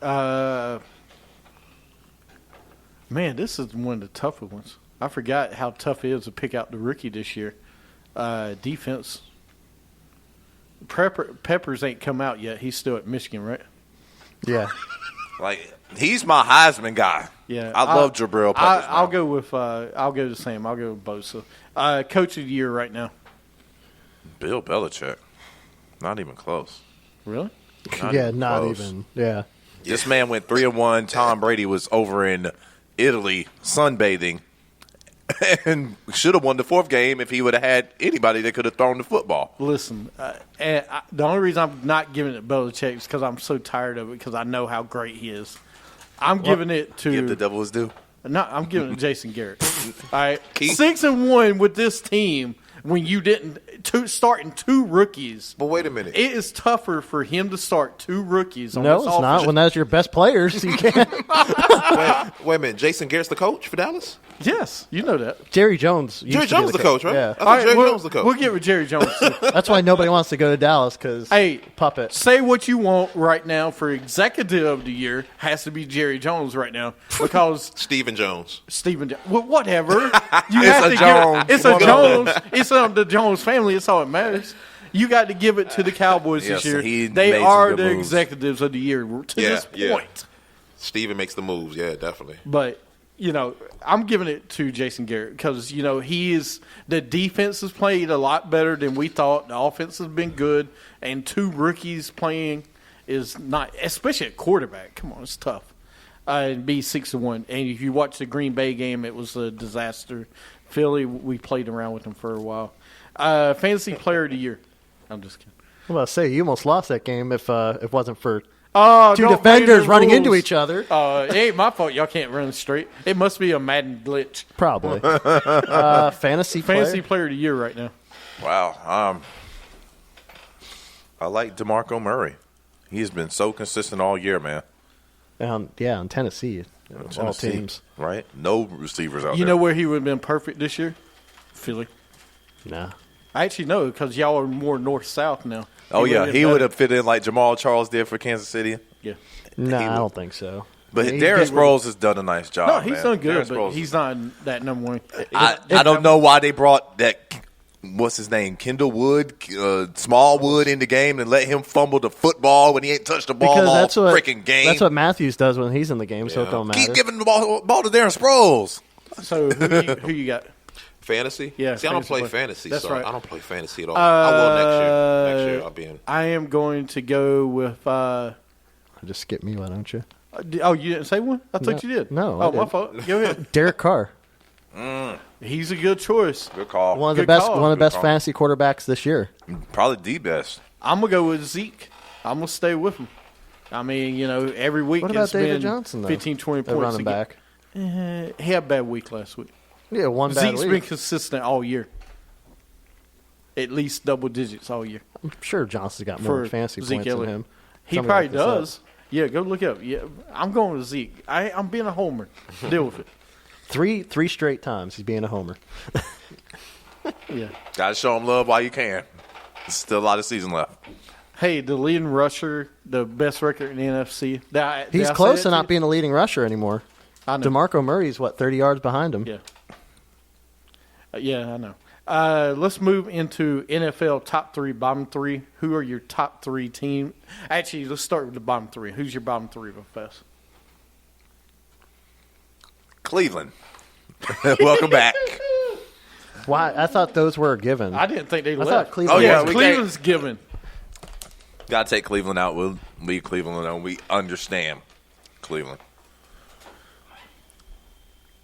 Speaker 1: Man, this is one of the tougher ones. I forgot how tough it is to pick out the rookie this year. Defense. Peppers ain't come out yet. He's still at Michigan, right?
Speaker 4: Yeah.
Speaker 2: Like, he's my Heisman guy.
Speaker 1: Yeah,
Speaker 2: I love Jabril Peppers.
Speaker 1: I'll go with. I'll go the same. I'll go with Bosa. Coach of the year right now.
Speaker 2: Bill Belichick. Not even close.
Speaker 1: Really?
Speaker 4: Not
Speaker 2: close.
Speaker 4: even. Yeah.
Speaker 2: This man went 3-1. Tom Brady was over in Italy sunbathing and should have won the 4th game if he would have had anybody that could have thrown the football.
Speaker 1: Listen, the only reason I'm not giving it Belichick is because I'm so tired of it because I know how great he is. I'm giving it to.
Speaker 2: Give the devil his due.
Speaker 1: No, I'm giving it to Jason Garrett. All right, 6-1 with this team when you didn't starting 2 rookies.
Speaker 5: But wait a minute.
Speaker 1: It is tougher for him to start 2 rookies. On
Speaker 4: No,
Speaker 1: this
Speaker 4: it's not.
Speaker 1: offense.
Speaker 4: When that's your best players, you can't.
Speaker 5: Wait a minute. Jason Garrett's the coach for Dallas?
Speaker 1: Yes, you know that.
Speaker 4: Jerry Jones. used
Speaker 5: Jerry
Speaker 4: to be
Speaker 5: Jones the coach, right?
Speaker 4: Yeah.
Speaker 5: I thought Jerry
Speaker 1: we'll,
Speaker 5: Jones the coach.
Speaker 1: We'll get with Jerry Jones.
Speaker 4: That's why nobody wants to go to Dallas because
Speaker 1: Hey,
Speaker 4: puppet.
Speaker 1: say what you want right now for executive of the year has to be Jerry Jones right now because
Speaker 5: Stephen Jones.
Speaker 1: Stephen. Well, whatever. You
Speaker 2: It's a Jones.
Speaker 1: It's a Jones. It's the Jones family. It's all that matters. You got to give it to the Cowboys
Speaker 2: Yes,
Speaker 1: this
Speaker 2: he
Speaker 1: year. They
Speaker 2: made some
Speaker 1: are
Speaker 2: good
Speaker 1: the
Speaker 2: moves.
Speaker 1: executives of the year to this point.
Speaker 5: Stephen makes the moves. Yeah, definitely.
Speaker 1: But I'm giving it to Jason Garrett because he is the defense has played a lot better than we thought. The offense has been good, and 2 rookies playing. is not, especially at quarterback. Come on, it's tough. And be 6-1. And if you watch the Green Bay game, it was a disaster. Philly, we played around with them for a while. Fantasy Player of the Year. I'm just kidding.
Speaker 4: I'm about to say, you almost lost that game if it wasn't for two
Speaker 1: don't
Speaker 4: defenders running
Speaker 1: rules.
Speaker 4: into each other.
Speaker 1: It ain't my fault y'all can't run straight. It must be a Madden glitch.
Speaker 4: Probably. Fantasy
Speaker 1: Player of the Year right now.
Speaker 2: Wow. I like DeMarco Murray. He's been so consistent all year, man.
Speaker 4: On Tennessee. All teams.
Speaker 2: Right? No receivers out there.
Speaker 1: You know where he would have been perfect this year? Philly.
Speaker 4: Nah.
Speaker 1: I actually know because y'all are more north-south now.
Speaker 2: Oh, yeah. He would have fit in like Jamal Charles did for Kansas City.
Speaker 1: Yeah.
Speaker 4: No, I don't think so.
Speaker 2: But Darren Sproles has done a nice job.
Speaker 1: No, he's
Speaker 2: man.
Speaker 1: done good,
Speaker 2: Darren
Speaker 1: but
Speaker 2: Sproles
Speaker 1: he's not that number one.
Speaker 2: I don't know why they brought that, what's his name, Kendall Wood, Smallwood in the game and let him fumble the football when he ain't touched the ball all freaking game.
Speaker 4: That's what Matthews does when he's in the game, so it don't matter.
Speaker 2: Keep giving the ball to Darren Sproles.
Speaker 1: So who you got?
Speaker 5: Fantasy?
Speaker 1: Yeah.
Speaker 5: See, I don't play fantasy,
Speaker 1: That's
Speaker 5: so
Speaker 1: right.
Speaker 5: I don't play fantasy at all. I will next year. Next year I'll be in.
Speaker 1: I am going to go with
Speaker 4: Just skip me, why don't you?
Speaker 1: you didn't say one? I thought you did.
Speaker 4: No,
Speaker 1: Oh, my fault. Go ahead.
Speaker 4: Derek Carr.
Speaker 1: He's a good choice.
Speaker 2: Good call.
Speaker 4: One of the
Speaker 1: Good
Speaker 4: best
Speaker 1: call.
Speaker 4: one of the best
Speaker 2: call.
Speaker 4: fantasy quarterbacks this year.
Speaker 2: Probably the best.
Speaker 1: I'm going to go with Zeke. I'm going to stay with him. I mean, every week
Speaker 4: What about
Speaker 1: it's
Speaker 4: David
Speaker 1: been
Speaker 4: Johnson, though?
Speaker 1: 15, 20
Speaker 4: At
Speaker 1: points.
Speaker 4: running back.
Speaker 1: He had a bad week last week.
Speaker 4: Yeah, one bad
Speaker 1: Zeke's
Speaker 4: week.
Speaker 1: been consistent all year. At least double digits all year.
Speaker 4: I'm sure Johnson's got more
Speaker 1: For
Speaker 4: fantasy
Speaker 1: Zeke
Speaker 4: points
Speaker 1: Elliott.
Speaker 4: than him.
Speaker 1: He
Speaker 4: Somebody
Speaker 1: probably
Speaker 4: look this up.
Speaker 1: does. Yeah, go look it up. Yeah, I'm going with Zeke. I'm being a homer. Deal with it.
Speaker 4: Three straight times he's being a homer.
Speaker 1: Yeah.
Speaker 2: Gotta show him love while you can. There's still a lot of season left.
Speaker 1: Hey, the leading rusher, the best record in the NFC.
Speaker 4: He's close to not being a leading rusher anymore.
Speaker 1: I know.
Speaker 4: DeMarco Murray's 30 yards behind him.
Speaker 1: Yeah. Yeah, I know. Let's move into NFL top three, bottom three. Who are your top three team? Actually, let's start with the bottom three. Who's your bottom three real fast?
Speaker 2: Cleveland. Welcome back.
Speaker 4: Why? I thought those were given.
Speaker 1: I didn't think they
Speaker 4: thought
Speaker 1: left.
Speaker 4: Cleveland.
Speaker 2: Oh, yeah,
Speaker 1: Yeah,
Speaker 2: we
Speaker 1: Cleveland's given.
Speaker 2: Gotta take Cleveland out. We'll leave Cleveland alone. We understand Cleveland.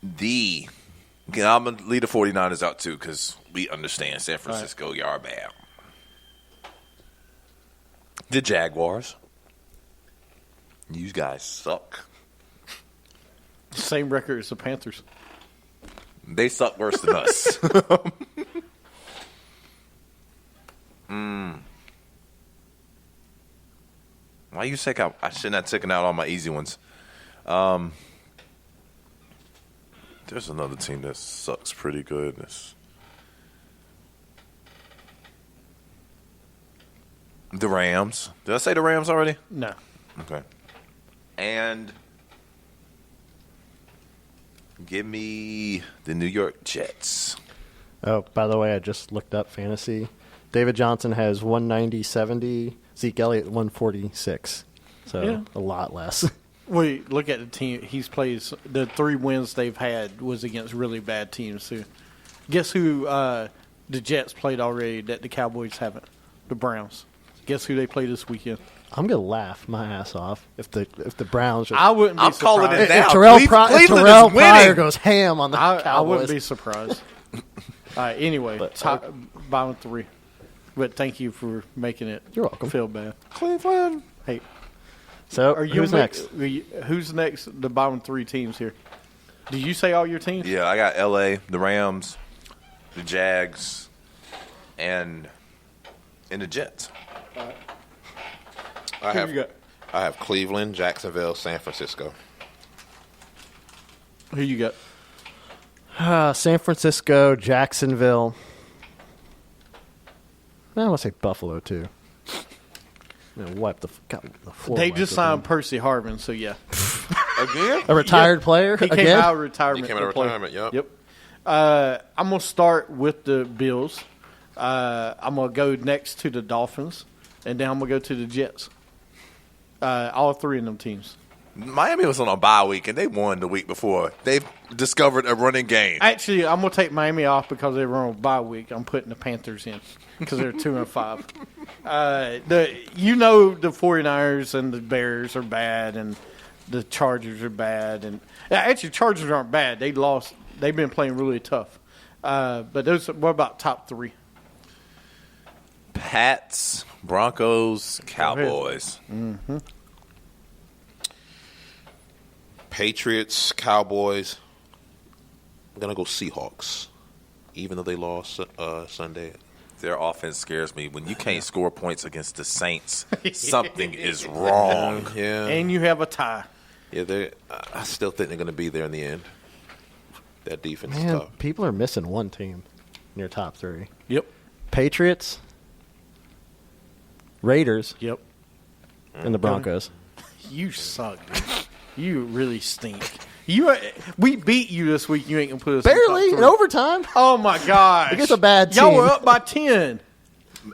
Speaker 2: I'm going to leave the 49ers out, too, because we understand San Francisco, y'all bad. The Jaguars. You guys suck.
Speaker 1: Same record as the Panthers.
Speaker 2: They suck worse than us. Why you take out? I shouldn't have taken out all my easy ones. There's another team that sucks pretty good. The Rams. Did I say the Rams already?
Speaker 1: No.
Speaker 2: Okay. And give me the New York Jets.
Speaker 4: Oh, by the way, I just looked up fantasy. David Johnson has 190-70. Zeke Elliott 146. So
Speaker 1: Yeah.
Speaker 4: a lot less.
Speaker 1: Wait, look at the team he's played. The 3 wins they've had was against really bad teams, too. Guess who the Jets played already that the Cowboys haven't? The Browns. Guess who they play this weekend?
Speaker 4: I'm gonna laugh my ass off if the Browns.
Speaker 1: I wouldn't be
Speaker 2: I'm calling
Speaker 1: surprised.
Speaker 2: it now.
Speaker 4: If Terrell,
Speaker 2: Cleveland is
Speaker 4: Pryor
Speaker 2: winning.
Speaker 4: goes ham on the Cowboys.
Speaker 1: I wouldn't be surprised. All right, anyway,
Speaker 4: But,
Speaker 1: top, bottom 3. But thank you for making it
Speaker 4: You're welcome.
Speaker 1: feel bad.
Speaker 2: Cleveland.
Speaker 1: Hey,
Speaker 4: So
Speaker 1: are you
Speaker 4: who's next?
Speaker 1: Who's next? The bottom 3 teams here. Did you say all your teams?
Speaker 2: Yeah, I got L.A., the Rams, the Jags, and the Jets.
Speaker 5: I
Speaker 1: Who you got?
Speaker 5: have Cleveland, Jacksonville, San Francisco.
Speaker 1: Who you got?
Speaker 4: San Francisco, Jacksonville. I want to say Buffalo too. Wipe the floor.
Speaker 1: They
Speaker 4: wiped
Speaker 1: just
Speaker 4: with
Speaker 1: signed
Speaker 4: them.
Speaker 1: Percy Harvin, so yeah.
Speaker 2: Again?
Speaker 4: a retired player
Speaker 1: He
Speaker 4: again.
Speaker 1: came out of retirement.
Speaker 5: He came out of
Speaker 1: to play.
Speaker 5: retirement, yep.
Speaker 1: Yep. I'm going to start with the Bills. I'm going to go next to the Dolphins, and then I'm going to go to the Jets. All 3 of them teams.
Speaker 2: Miami was on a bye week, and they won the week before. They've discovered a running game.
Speaker 1: Actually, I'm going to take Miami off because they were on a bye week. I'm putting the Panthers in because they're 2-5. The 49ers and the Bears are bad, and the Chargers are bad. And actually, Chargers aren't bad. They lost. They've been playing really tough. But what about top 3?
Speaker 2: Pats, Broncos, Cowboys.
Speaker 1: Mm-hmm.
Speaker 5: Patriots, Cowboys. I'm going to go Seahawks, even though they lost Sunday.
Speaker 2: Their offense scares me. When you can't score points against the Saints, something is wrong.
Speaker 5: Yeah.
Speaker 1: And you have a tie.
Speaker 5: Yeah, I still think they're going to be there in the end. That defense is
Speaker 4: Man,
Speaker 5: tough.
Speaker 4: people are missing one team in your top 3.
Speaker 1: Yep.
Speaker 4: Patriots, Raiders,
Speaker 1: Yep.
Speaker 4: and the Broncos.
Speaker 1: You suck, dude. You really stink. We beat you this week. You ain't gonna put us
Speaker 4: Barely
Speaker 1: in
Speaker 4: in overtime.
Speaker 1: Oh my gosh!
Speaker 4: Against a bad
Speaker 1: Y'all
Speaker 4: team.
Speaker 1: were up by 10.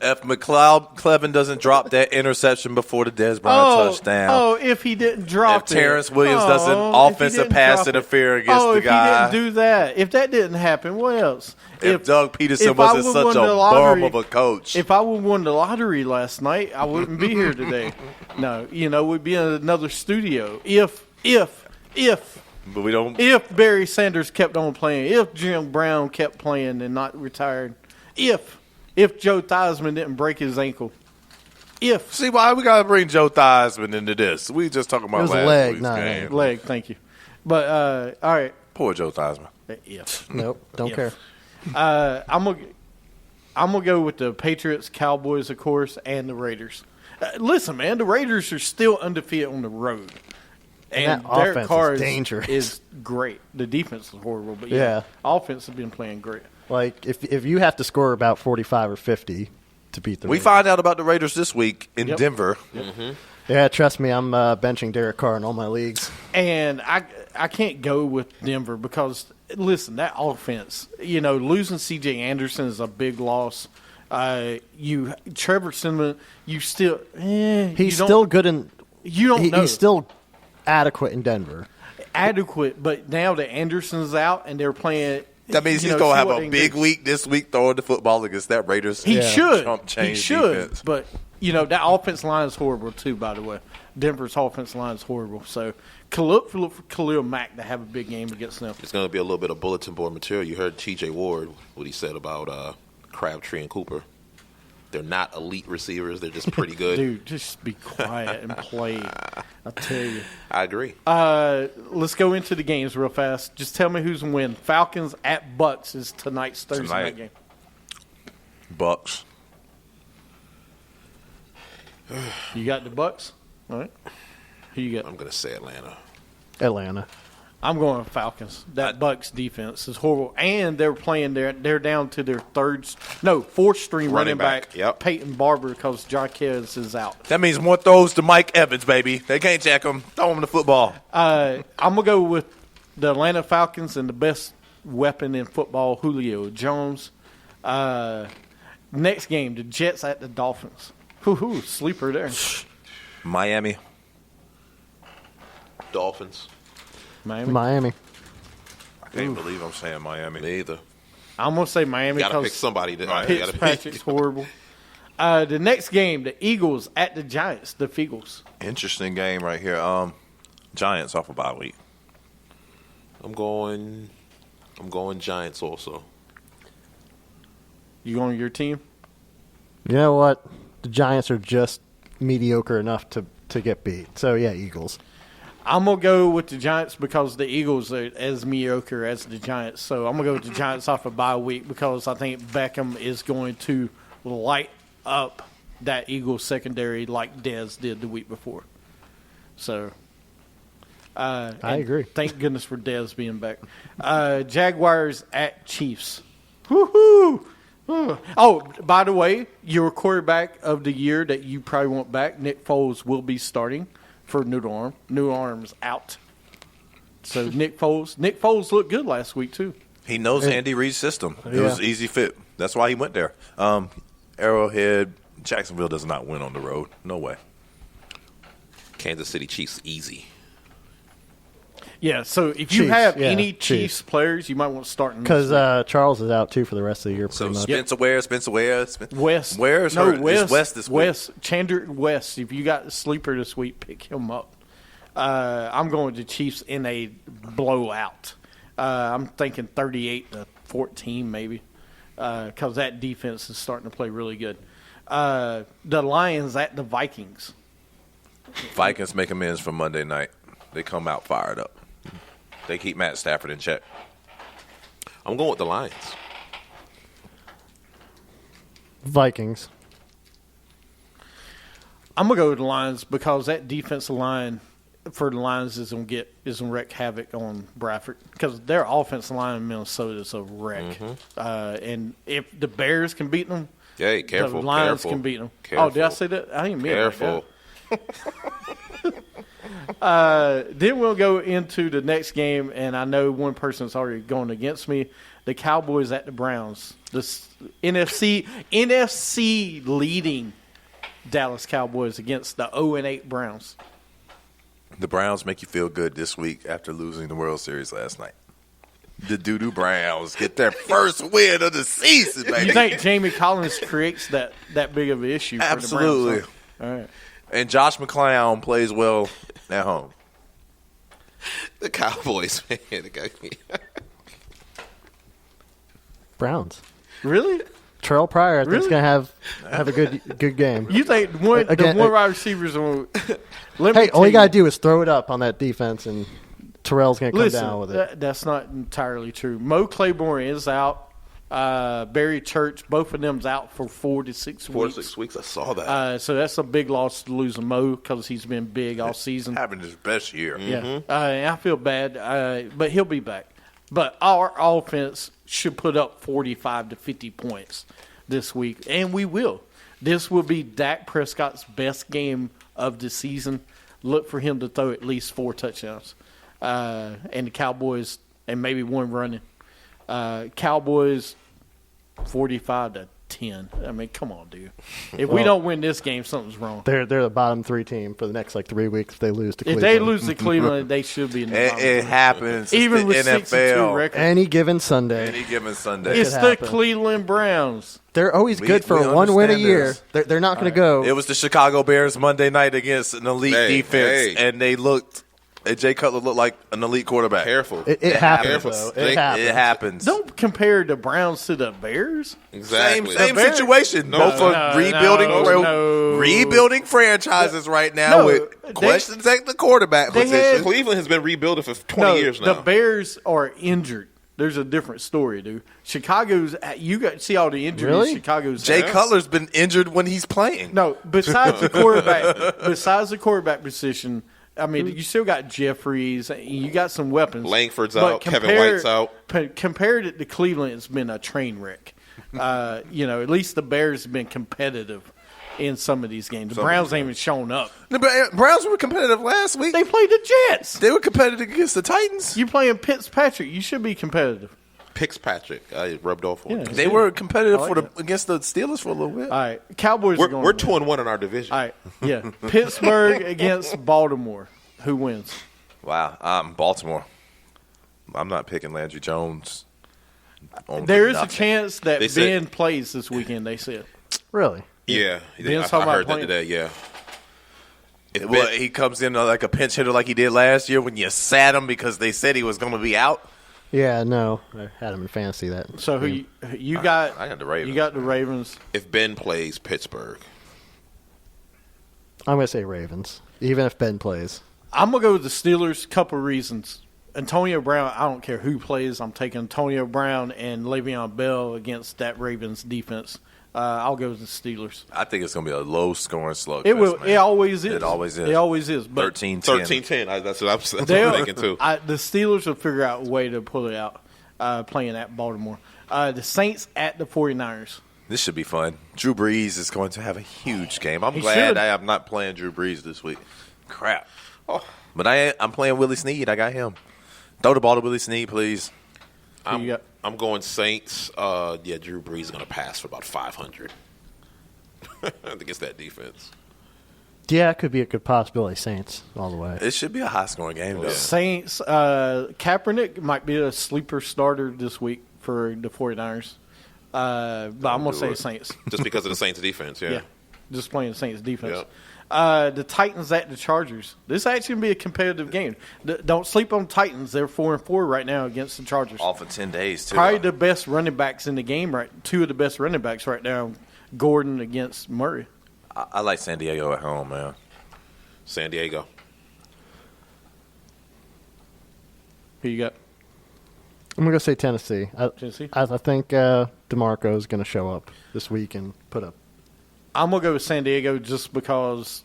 Speaker 2: If Clevin doesn't drop that interception before the Des Bryant touchdown.
Speaker 1: Oh, if he didn't drop
Speaker 2: If Terrence Williams doesn't
Speaker 1: if he
Speaker 2: offensive
Speaker 1: didn't
Speaker 2: pass
Speaker 1: drop it.
Speaker 2: interfere against the guy.
Speaker 1: if he didn't do that. If that didn't happen, what else?
Speaker 2: If Doug Peterson
Speaker 1: if I
Speaker 2: wasn't
Speaker 1: would've
Speaker 2: such
Speaker 1: won
Speaker 2: a
Speaker 1: the lottery-
Speaker 2: bum of a coach.
Speaker 1: If I would have won the lottery last night, I wouldn't be here today. No, we'd be in another studio. If
Speaker 2: But we don't.
Speaker 1: If Barry Sanders kept on playing, if Jim Brown kept playing and not retired, if Joe Theismann didn't break his ankle,
Speaker 2: See why we got to bring Joe Theismann into this? We just talking about
Speaker 4: It was a
Speaker 2: last
Speaker 4: leg,
Speaker 2: week's
Speaker 4: not
Speaker 2: game.
Speaker 1: leg, thank you. But all right,
Speaker 2: Poor Joe Theismann.
Speaker 1: if
Speaker 4: Nope, don't
Speaker 1: Yeah.
Speaker 4: care.
Speaker 1: I'm gonna go with the Patriots, Cowboys, of course, and the Raiders. Listen, man, the Raiders are still undefeated on the road.
Speaker 4: And that
Speaker 1: Derek
Speaker 4: offense
Speaker 1: Carr
Speaker 4: is dangerous.
Speaker 1: is great. The defense is horrible, but
Speaker 4: Yeah.
Speaker 1: offense has been playing great.
Speaker 4: Like, if you have to score about 45 or 50 to beat the
Speaker 2: We
Speaker 4: Raiders.
Speaker 2: find out about the Raiders this week in
Speaker 1: Yep.
Speaker 2: Denver.
Speaker 4: Yeah, trust me, I'm benching Derek Carr in all my leagues.
Speaker 1: And I can't go with Denver because, listen, that offense, losing C.J. Anderson is a big loss. Trevor Simeon, you still
Speaker 4: He's still good in.
Speaker 1: You don't know.
Speaker 4: He's still adequate in Denver.
Speaker 1: adequate, but now that Anderson's out and they're playing.
Speaker 2: That means he's going to have a big week this week throwing the football against that Raiders.
Speaker 1: He should.
Speaker 2: Chump
Speaker 1: He
Speaker 2: change
Speaker 1: should.
Speaker 2: defense.
Speaker 1: But, that offensive line is horrible, too, by the way. Denver's offensive line is horrible. So, look for Khalil Mack to have a big game against them.
Speaker 5: It's going to be a little bit of bulletin board material. You heard T.J. Ward, what he said about Crabtree and Cooper. They're not elite receivers. They're just pretty good.
Speaker 1: Dude, just be quiet and play. I tell you.
Speaker 5: I agree.
Speaker 1: Let's go into the games real fast. Just tell me who's going to win. Falcons at Bucks is tonight's Thursday night game.
Speaker 2: Bucks.
Speaker 1: You got the Bucks? All right. Who you got?
Speaker 5: I'm going to say Atlanta.
Speaker 4: Atlanta.
Speaker 1: I'm going Falcons. That Bucks defense is horrible, and they're playing. They're down to their fourth string running back.
Speaker 5: Yep.
Speaker 1: Peyton Barber because Jarquez is out.
Speaker 2: That means more throws to Mike Evans, baby. They can't jack him. Throw him the football.
Speaker 1: I'm gonna go with the Atlanta Falcons and the best weapon in football, Julio Jones. Next game, the Jets at the Dolphins. Hoo-hoo, sleeper there.
Speaker 2: Miami.
Speaker 5: Dolphins.
Speaker 4: Miami.
Speaker 2: I can't believe I'm saying Miami.
Speaker 5: Me either.
Speaker 1: I'm gonna say Miami
Speaker 5: You got to pick
Speaker 1: because
Speaker 5: somebody.
Speaker 1: Fitzpatrick's horrible. The next game, the Eagles at the Giants. The Feagles.
Speaker 2: Interesting game right here. Giants off a bye week.
Speaker 5: I'm going Giants also.
Speaker 1: You going to your team?
Speaker 4: You know what? The Giants are just mediocre enough to get beat. So, yeah, Eagles.
Speaker 1: I'm going to go with the Giants because the Eagles are as mediocre as the Giants. So I'm going to go with the Giants off a bye week because I think Beckham is going to light up that Eagles secondary like Dez did the week before. So
Speaker 4: I agree.
Speaker 1: Thank goodness for Dez being back. Jaguars at Chiefs. Woo-hoo! Oh, by the way, your quarterback of the year that you probably want back, Nick Foles, will be starting for New Arm. New Arm's out. So Nick Foles looked good last week too.
Speaker 2: He knows Andy Reid's system. It
Speaker 4: Yeah.
Speaker 2: was an easy fit. That's why he went there. Arrowhead, Jacksonville does not win on the road. No way.
Speaker 5: Kansas City Chiefs easy.
Speaker 1: Yeah, so if you
Speaker 4: Chiefs,
Speaker 1: have
Speaker 4: yeah,
Speaker 1: any
Speaker 4: Chiefs.
Speaker 1: Chiefs players, you might want to start in
Speaker 4: Because Charles is out, too, for the rest of the year.
Speaker 2: So
Speaker 4: pretty much.
Speaker 2: Spencer Ware.
Speaker 1: West.
Speaker 2: Ware's hurt. It's West this week.
Speaker 1: West. Chandler West. If you got a sleeper this week, pick him up. I'm going to Chiefs in a blowout. I'm thinking 38-14 maybe, because that defense is starting to play really good. The Lions at the Vikings.
Speaker 2: Vikings make amends for Monday night. They come out fired up. They keep Matt Stafford in check.
Speaker 5: I'm going with the Lions.
Speaker 4: Vikings.
Speaker 1: I'm gonna go with the Lions because that defensive line for the Lions is gonna wreak havoc on Bradford because their offensive line in Minnesota is a wreck. And if the Bears can beat them,
Speaker 2: Hey, careful.
Speaker 1: the Lions
Speaker 2: careful,
Speaker 1: can beat them.
Speaker 2: Careful.
Speaker 1: Oh, did I say that? I didn't mean it like
Speaker 2: Careful.
Speaker 1: that. Then we'll go into the next game, and I know one person's already going against me. The Cowboys at the Browns. The NFC leading Dallas Cowboys against the 0-8 Browns.
Speaker 2: The Browns make you feel good this week after losing the World Series last night. The doo-doo Browns get their first win of the season, baby.
Speaker 1: You think Jamie Collins creates that big of an issue for
Speaker 2: Absolutely.
Speaker 1: the Browns? Huh? All right.
Speaker 2: And Josh McClown plays well at home.
Speaker 5: The Cowboys, man. They got me.
Speaker 4: Browns.
Speaker 1: Really?
Speaker 4: Terrell Pryor, I think, is
Speaker 1: Really?
Speaker 4: going to have a good game.
Speaker 1: You think the one wide receivers will
Speaker 4: Hey, all you got to do is throw it up on that defense, and Terrell's going to come down with it.
Speaker 1: That's not entirely true. Mo Claiborne is out. Barry Church, both of them's out for 4 to 6 weeks.
Speaker 5: 4 to 6 weeks. I saw that.
Speaker 1: So that's a big loss to lose Mo because he's been big all season.
Speaker 2: Having his best year.
Speaker 1: Yeah, I feel bad, but he'll be back. But our offense should put up 45 to 50 points this week, and we will. This will be Dak Prescott's best game of the season. Look for him to throw at least 4 touchdowns. And the Cowboys, and maybe one running. Cowboys 45-10. I mean, come on, dude. If we don't win this game, something's wrong.
Speaker 4: They're the bottom 3 team for the next 3 weeks if they lose to
Speaker 1: If
Speaker 4: Cleveland.
Speaker 1: they lose to Cleveland, they should be in the bottom
Speaker 2: It
Speaker 1: three.
Speaker 2: happens.
Speaker 1: Even
Speaker 2: It's
Speaker 1: with
Speaker 2: the
Speaker 1: 6-2
Speaker 2: NFL.
Speaker 1: record.
Speaker 4: Any given Sunday.
Speaker 2: Any given Sunday.
Speaker 1: It's
Speaker 4: could
Speaker 1: the
Speaker 4: happen.
Speaker 1: Cleveland Browns.
Speaker 4: They're always
Speaker 2: We-
Speaker 4: good for
Speaker 2: we
Speaker 4: one win a
Speaker 2: understand
Speaker 4: year.
Speaker 2: this.
Speaker 4: They're not going to go.
Speaker 2: It was the Chicago Bears Monday night against an elite
Speaker 5: Hey,
Speaker 2: defense,
Speaker 5: hey.
Speaker 2: and they looked. And Jay Cutler looked like an elite quarterback.
Speaker 5: Careful.
Speaker 4: It happens,
Speaker 5: Careful.
Speaker 4: though.
Speaker 5: It
Speaker 4: It happens.
Speaker 2: It happens.
Speaker 1: Don't compare the Browns to the Bears.
Speaker 5: Exactly.
Speaker 2: Same
Speaker 1: Bears-
Speaker 2: situation.
Speaker 5: No,
Speaker 2: Both
Speaker 5: no,
Speaker 2: are rebuilding,
Speaker 1: no.
Speaker 2: rebuilding franchises right now
Speaker 1: No,
Speaker 2: with questions at the quarterback
Speaker 1: they
Speaker 2: position.
Speaker 1: had-
Speaker 5: Cleveland has been rebuilding for 20 years now.
Speaker 1: The Bears are injured. There's a different story, dude. Chicago's see all the injuries.
Speaker 4: Really?
Speaker 1: Chicago's
Speaker 2: Jay Cutler's been injured when he's playing.
Speaker 1: No, besides the quarterback position, I mean, you still got Jeffries. You got some weapons.
Speaker 5: Langford's
Speaker 1: But
Speaker 5: out. Kevin White's out.
Speaker 1: Compared it to Cleveland, it's been a train wreck. At least the Bears have been competitive in some of these games. The Browns ain't even shown up.
Speaker 2: The Browns were competitive last week.
Speaker 1: They played the Jets.
Speaker 2: They were competitive against the Titans.
Speaker 1: You playing Fitzpatrick. You should be competitive.
Speaker 5: Patrick. I rubbed off on
Speaker 1: Yeah.
Speaker 5: it.
Speaker 2: They were competitive
Speaker 1: I like
Speaker 2: against the Steelers for a little bit.
Speaker 1: All right. Cowboys are going
Speaker 5: We're
Speaker 1: to win.
Speaker 5: 2-1 in our division.
Speaker 1: All right. Yeah. Pittsburgh against Baltimore. Who wins?
Speaker 2: Wow, Baltimore. I'm not picking Landry Jones.
Speaker 1: There is a chance that
Speaker 5: They said-
Speaker 1: Ben plays this weekend, they said.
Speaker 4: Really?
Speaker 5: Yeah.
Speaker 1: Ben's
Speaker 5: I
Speaker 1: talking about
Speaker 5: heard that
Speaker 1: playing-
Speaker 5: today, yeah. If
Speaker 2: Well,
Speaker 5: Ben-
Speaker 2: he comes in like a pinch hitter like he did last year when you sat him because they said he was going to be out.
Speaker 4: Yeah, no. I had him in fantasy that.
Speaker 1: So who you got?
Speaker 2: I got the Ravens.
Speaker 1: You got the Ravens.
Speaker 5: if Ben plays Pittsburgh,
Speaker 4: I'm going to say Ravens, even if Ben plays.
Speaker 1: I'm going to go with the Steelers. Couple reasons. Antonio Brown, I don't care who plays. I'm taking Antonio Brown and Le'Veon Bell against that Ravens defense. I'll go with the Steelers.
Speaker 2: I think it's going to be a low-scoring slugfest.
Speaker 1: It will.
Speaker 2: man.
Speaker 1: It always is.
Speaker 2: It always is.
Speaker 1: It always is. But
Speaker 2: 13-10.
Speaker 5: 13-10. That's what I'm
Speaker 1: they'll-
Speaker 5: thinking, too.
Speaker 1: The Steelers will figure out a way to pull it out playing at Baltimore. The Saints at the 49ers.
Speaker 2: This should be fun. Drew Brees is going to have a huge game. I'm
Speaker 1: He
Speaker 2: glad
Speaker 1: should.
Speaker 2: I am not playing Drew Brees this week. Crap. Oh, but I'm playing Willie Snead. I got him. Throw the ball to Willie Snead, please.
Speaker 1: Who you got?
Speaker 5: I'm going Saints. Drew Brees is going to pass for about 500 against that defense.
Speaker 4: Yeah, it could be a good possibility. Saints all the way.
Speaker 2: It should be a high-scoring game, though.
Speaker 1: Saints, Kaepernick might be a sleeper starter this week for the 49ers. But I'm going to say Saints.
Speaker 5: Just because of the Saints' defense, yeah.
Speaker 1: Just playing the Saints' defense.
Speaker 5: Yep.
Speaker 1: The Titans at the Chargers. This actually going to be a competitive game. Don't sleep on Titans. They're 4-4 right now against the Chargers.
Speaker 2: All for 10 days, too.
Speaker 1: Probably the best running backs in the game right. Two of the best running backs right now, Gordon against Murray.
Speaker 2: I like San Diego at home, man.
Speaker 5: San Diego.
Speaker 1: Who you got?
Speaker 4: I'm going to say Tennessee.
Speaker 1: Tennessee?
Speaker 4: I think DeMarco is going to show up this week and put up.
Speaker 1: I'm going to go with San Diego just because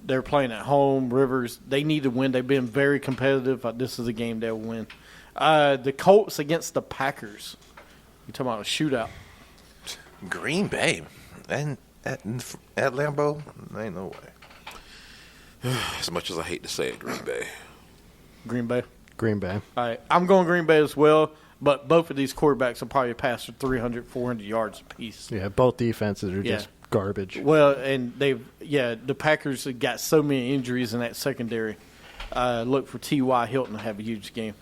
Speaker 1: they're playing at home. Rivers, they need to win. They've been very competitive. This is a game they'll win. The Colts against the Packers. You're talking about a shootout.
Speaker 2: Green Bay. And at Lambeau, ain't no way.
Speaker 5: As much as I hate to say it, Green Bay.
Speaker 1: Green Bay.
Speaker 4: Green Bay.
Speaker 1: All right. I'm going Green Bay as well, but both of these quarterbacks will probably pass for 300, 400 yards apiece.
Speaker 4: Yeah, both defenses are just garbage.
Speaker 1: Well, and the Packers have got so many injuries in that secondary. Look for T.Y. Hilton to have a huge game.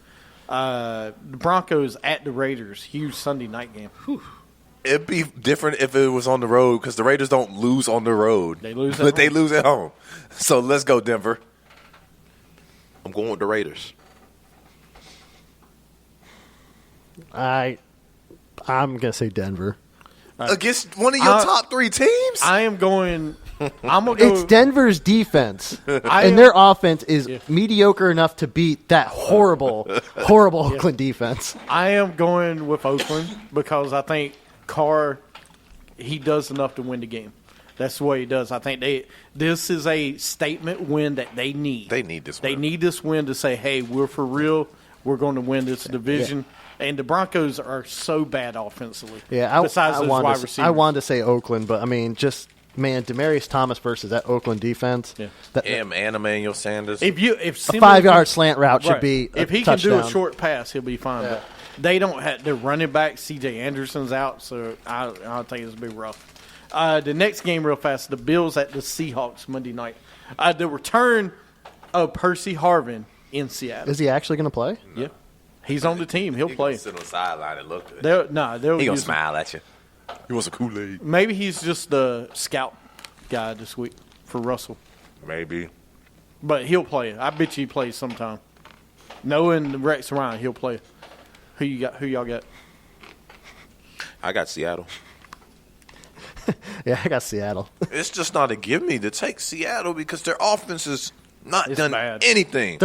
Speaker 1: The Broncos at the Raiders, huge Sunday night game. Whew.
Speaker 2: It'd be different if it was on the road because the Raiders don't lose on the road.
Speaker 1: They lose
Speaker 2: but they lose at home. So let's go, Denver.
Speaker 5: I'm going with the Raiders.
Speaker 4: I'm going to say Denver.
Speaker 2: Against one of your top three teams?
Speaker 1: I'm going to go.
Speaker 4: It's Denver's defense, and their offense is mediocre enough to beat that horrible Oakland defense.
Speaker 1: I am going with Oakland because I think Carr, he does enough to win the game. That's the way he does. I think this is a statement win that they need.
Speaker 2: They need this win.
Speaker 1: They need this win to say, hey, we're for real. We're going to win this division. Yeah. And the Broncos are so bad offensively.
Speaker 4: Yeah,
Speaker 1: besides those wide receivers.
Speaker 4: I wanted to say Oakland, but, I mean, Demaryius Thomas versus that Oakland defense.
Speaker 1: Yeah.
Speaker 2: And Emmanuel Sanders.
Speaker 4: A 5-yard slant route should be a
Speaker 1: If he
Speaker 4: touchdown.
Speaker 1: can do a short pass, he'll be fine. Yeah. But they don't have their running back, C.J. Anderson's out, so I think it's going to be rough. The next game real fast, the Bills at the Seahawks Monday night. The return of Percy Harvin in Seattle.
Speaker 4: Is he actually going to play?
Speaker 1: No. Yeah. He's on the team. He'll play.
Speaker 2: Sit on the sideline and look.
Speaker 1: They'll
Speaker 2: he gonna smile at you. He wants a Kool-Aid.
Speaker 1: Maybe he's just the scout guy this week for Russell.
Speaker 2: Maybe.
Speaker 1: But he'll play. I bet you he plays sometime. Knowing Rex Ryan, he'll play. Who you got? Who y'all got?
Speaker 5: I got Seattle.
Speaker 4: Yeah, I got Seattle.
Speaker 2: It's just not a give me to take Seattle because their offense is not done
Speaker 1: bad.
Speaker 2: anything.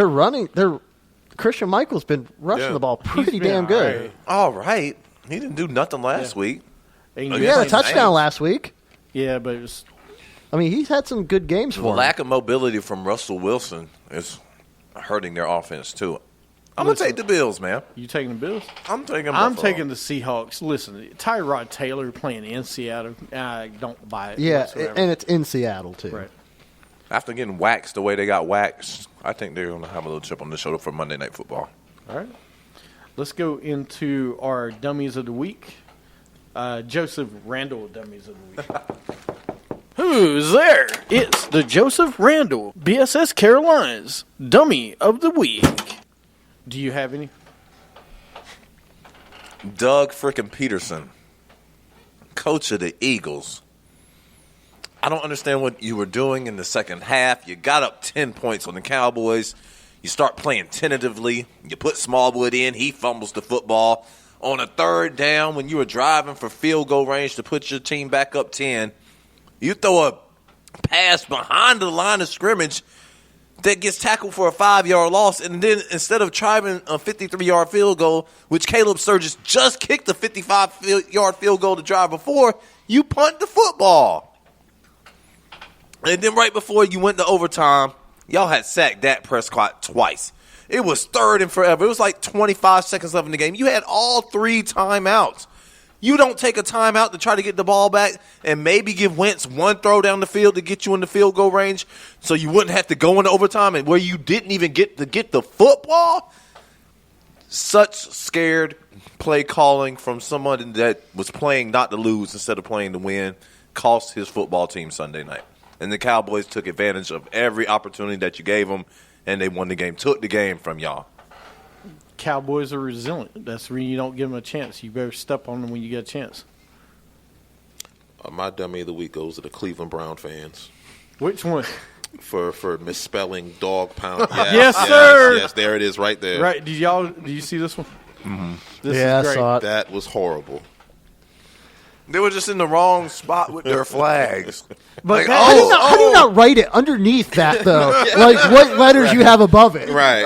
Speaker 4: Christian Michael's been rushing the ball pretty damn good.
Speaker 2: All right. He didn't do nothing last week.
Speaker 4: He had a touchdown last week.
Speaker 1: Yeah, but it was.
Speaker 4: I mean, he's had some good games for him.
Speaker 2: Lack of mobility from Russell Wilson is hurting their offense, too. I'm going to take the Bills, man.
Speaker 1: You taking the Bills?
Speaker 2: I'm taking
Speaker 1: the Seahawks. Listen, Tyrod Taylor playing in Seattle, I don't buy it.
Speaker 4: Yeah,
Speaker 1: whatsoever.
Speaker 4: and it's in Seattle, too.
Speaker 1: Right.
Speaker 2: After getting waxed the way they got waxed, I think they're going to have a little chip on the shoulder for Monday Night Football.
Speaker 1: All right. Let's go into our Dummies of the Week. Joseph Randall Dummies of the Week. Who's there? It's the Joseph Randall, BSS Carolina's Dummy of the Week. Do you have any?
Speaker 2: Doug frickin' Peterson, coach of the Eagles. I don't understand what you were doing in the second half. You got up 10 points on the Cowboys. You start playing tentatively. You put Smallwood in. He fumbles the football. On a third down, when you were driving for field goal range to put your team back up 10, you throw a pass behind the line of scrimmage that gets tackled for a 5-yard loss. And then instead of trying a 53-yard field goal, which Caleb Sturgis just kicked the 55-yard field goal to drive before, you punt the football. And then right before you went to overtime, y'all had sacked Dak Prescott twice. It was third and forever. It was like 25 seconds left in the game. You had all 3 timeouts. You don't take a timeout to try to get the ball back and maybe give Wentz one throw down the field to get you in the field goal range so you wouldn't have to go into overtime and where you didn't even get the football? Such scared play calling from someone that was playing not to lose instead of playing to win cost his football team Sunday night. And the Cowboys took advantage of every opportunity that you gave them, and they won the game, took the game from y'all.
Speaker 1: Cowboys are resilient. That's when you don't give them a chance. You better step on them when you get a chance.
Speaker 5: My dummy of the week goes to the Cleveland Brown fans.
Speaker 1: Which one?
Speaker 5: For misspelling dog pound.
Speaker 1: Yes, sir.
Speaker 5: Yes, there it is right there.
Speaker 1: Right. Do you see this one?
Speaker 5: Mm-hmm.
Speaker 1: This
Speaker 4: yeah,
Speaker 1: is great.
Speaker 4: I saw it.
Speaker 5: That was horrible.
Speaker 2: They were just in the wrong spot with their flags.
Speaker 1: But
Speaker 4: How do you not write it underneath that, though? Like, what letters you have above it?
Speaker 5: Right.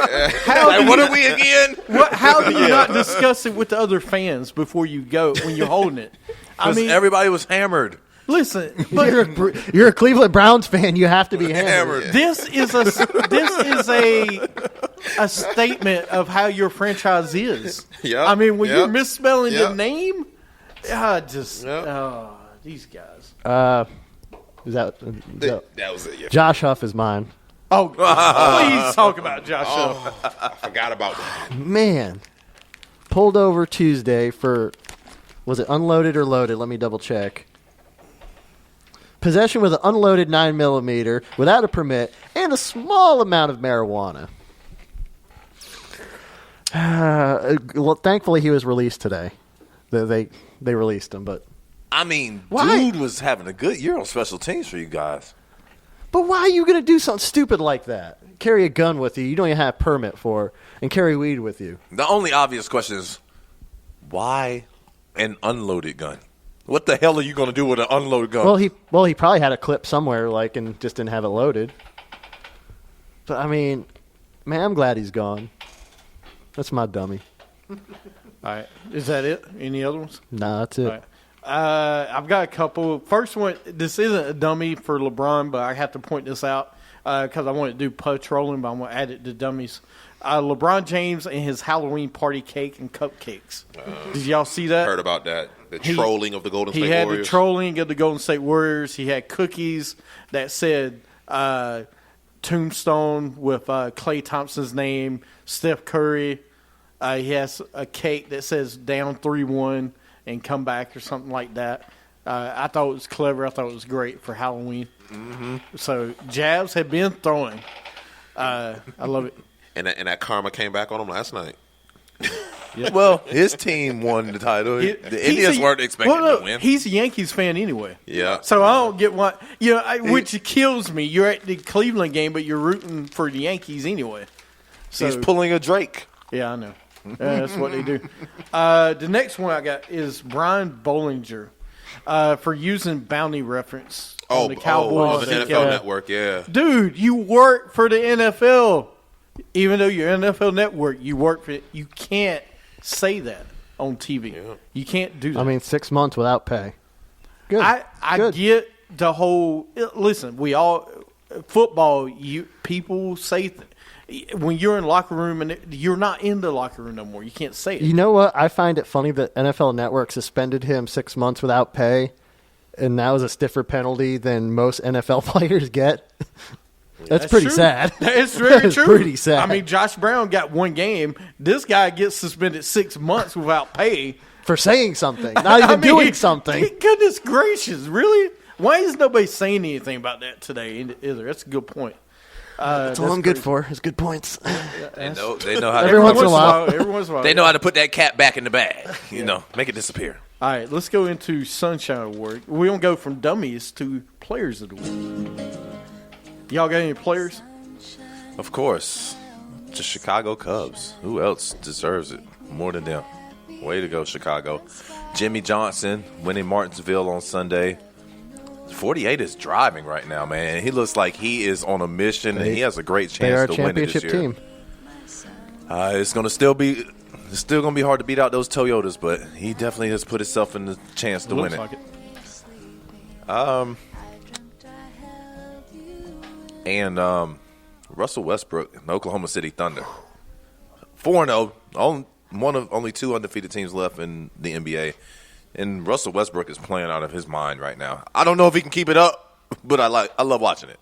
Speaker 2: What are we again?
Speaker 1: how do you not discuss it with the other fans before you go when you're holding it? I
Speaker 2: Because
Speaker 1: mean,
Speaker 2: everybody was hammered.
Speaker 1: listen, but
Speaker 4: You're a Cleveland Browns fan. You have to be hammered.
Speaker 1: this is a statement of how your franchise is.
Speaker 5: Yep,
Speaker 1: I mean, when
Speaker 5: yep,
Speaker 1: you're misspelling the
Speaker 5: yep.
Speaker 1: name,
Speaker 5: Yep.
Speaker 1: these guys.
Speaker 4: Is that
Speaker 5: That was it. Yeah.
Speaker 1: Josh Huff is mine. Oh, please talk about Josh Huff.
Speaker 5: I forgot about that.
Speaker 4: Man, pulled over Tuesday for, was it unloaded or loaded? Let me double check. Possession with an unloaded 9mm without a permit and a small amount of marijuana. Well, thankfully he was released today. They released him, but
Speaker 2: I mean,
Speaker 4: Why?
Speaker 2: dude was having a good year on special teams for you guys.
Speaker 4: but why are you going to do something stupid like that? Carry a gun with you don't even have a permit for, and carry weed with you.
Speaker 2: The only obvious question is, why an unloaded gun? What the hell are you going to do with an unloaded gun?
Speaker 4: Well, he probably had a clip somewhere, and just didn't have it loaded. But I mean, man, I'm glad he's gone. That's my dummy.
Speaker 1: All right. Is that it? Any other ones?
Speaker 4: Nah, that's it.
Speaker 1: All right. I've got a couple. First one, this isn't a dummy for LeBron, but I have to point this out because I want to do patrolling, but I'm going to add it to dummies. LeBron James and his Halloween party cake and cupcakes. Did y'all see that?
Speaker 5: Heard about that. The trolling of the Golden State
Speaker 1: Warriors. He had
Speaker 5: Warriors.
Speaker 1: the trolling of the Golden State Warriors. He had cookies that said Tombstone with Klay Thompson's name, Steph Curry. He has a cake that says down 3-1 and come back or something like that. I thought it was clever. I thought it was great for Halloween. Mm-hmm. So jabs have been throwing. I love it.
Speaker 5: And that karma came back on him last night.
Speaker 1: Yep.
Speaker 2: Well, his team won the title. The Indians weren't expecting to win.
Speaker 1: He's a Yankees fan anyway.
Speaker 5: Yeah.
Speaker 1: So I don't get why. Which kills me. You're at the Cleveland game, but you're rooting for the Yankees anyway. So,
Speaker 2: He's pulling a Drake.
Speaker 1: Yeah, I know. That's what they do. The next one I got is Brian Bollinger for using bounty reference on the Cowboys.
Speaker 5: On the NFL Network, yeah.
Speaker 1: Dude, you work for the NFL. Even though you're NFL Network, you work for it. You can't say that on TV. Yeah. You can't do that.
Speaker 4: I mean, 6 months without pay. Good.
Speaker 1: I get the whole. Listen, we all football. People say when you're in the locker room and you're not in the locker room no more. You can't say it.
Speaker 4: You know what? I find it funny that NFL Network suspended him 6 months without pay, and that was a stiffer penalty than most NFL players get. That's pretty
Speaker 1: true.
Speaker 4: sad.
Speaker 1: It's very true.
Speaker 4: Pretty sad.
Speaker 1: I mean, Josh Brown got one game. This guy gets suspended 6 months without pay
Speaker 4: for saying something, not even doing something.
Speaker 1: Goodness gracious, really? Why is nobody saying anything about that today either? That's a good point.
Speaker 4: That's all I'm good for. Is good points.
Speaker 2: They know how.
Speaker 4: Every once in a while,
Speaker 2: they know how to put that cat back in the bag. Make it disappear.
Speaker 1: All right, let's go into Sunshine Award. We're gonna go from dummies to players of the week. Y'all got any players?
Speaker 2: Of course. Just Chicago Cubs. Who else deserves it more than them? Way to go, Chicago. Jimmy Johnson winning Martinsville on Sunday. 48 is driving right now, man. He looks like he is on a mission, and he has a great chance to win it this year.
Speaker 4: They are a championship team.
Speaker 2: It's going to still be hard to beat out those Toyotas, but he definitely has put himself in the chance to win it.
Speaker 1: Like it.
Speaker 2: And Russell Westbrook and Oklahoma City Thunder. 4-0. Only two undefeated teams left in the NBA. And Russell Westbrook is playing out of his mind right now. I don't know if he can keep it up, but I love watching it.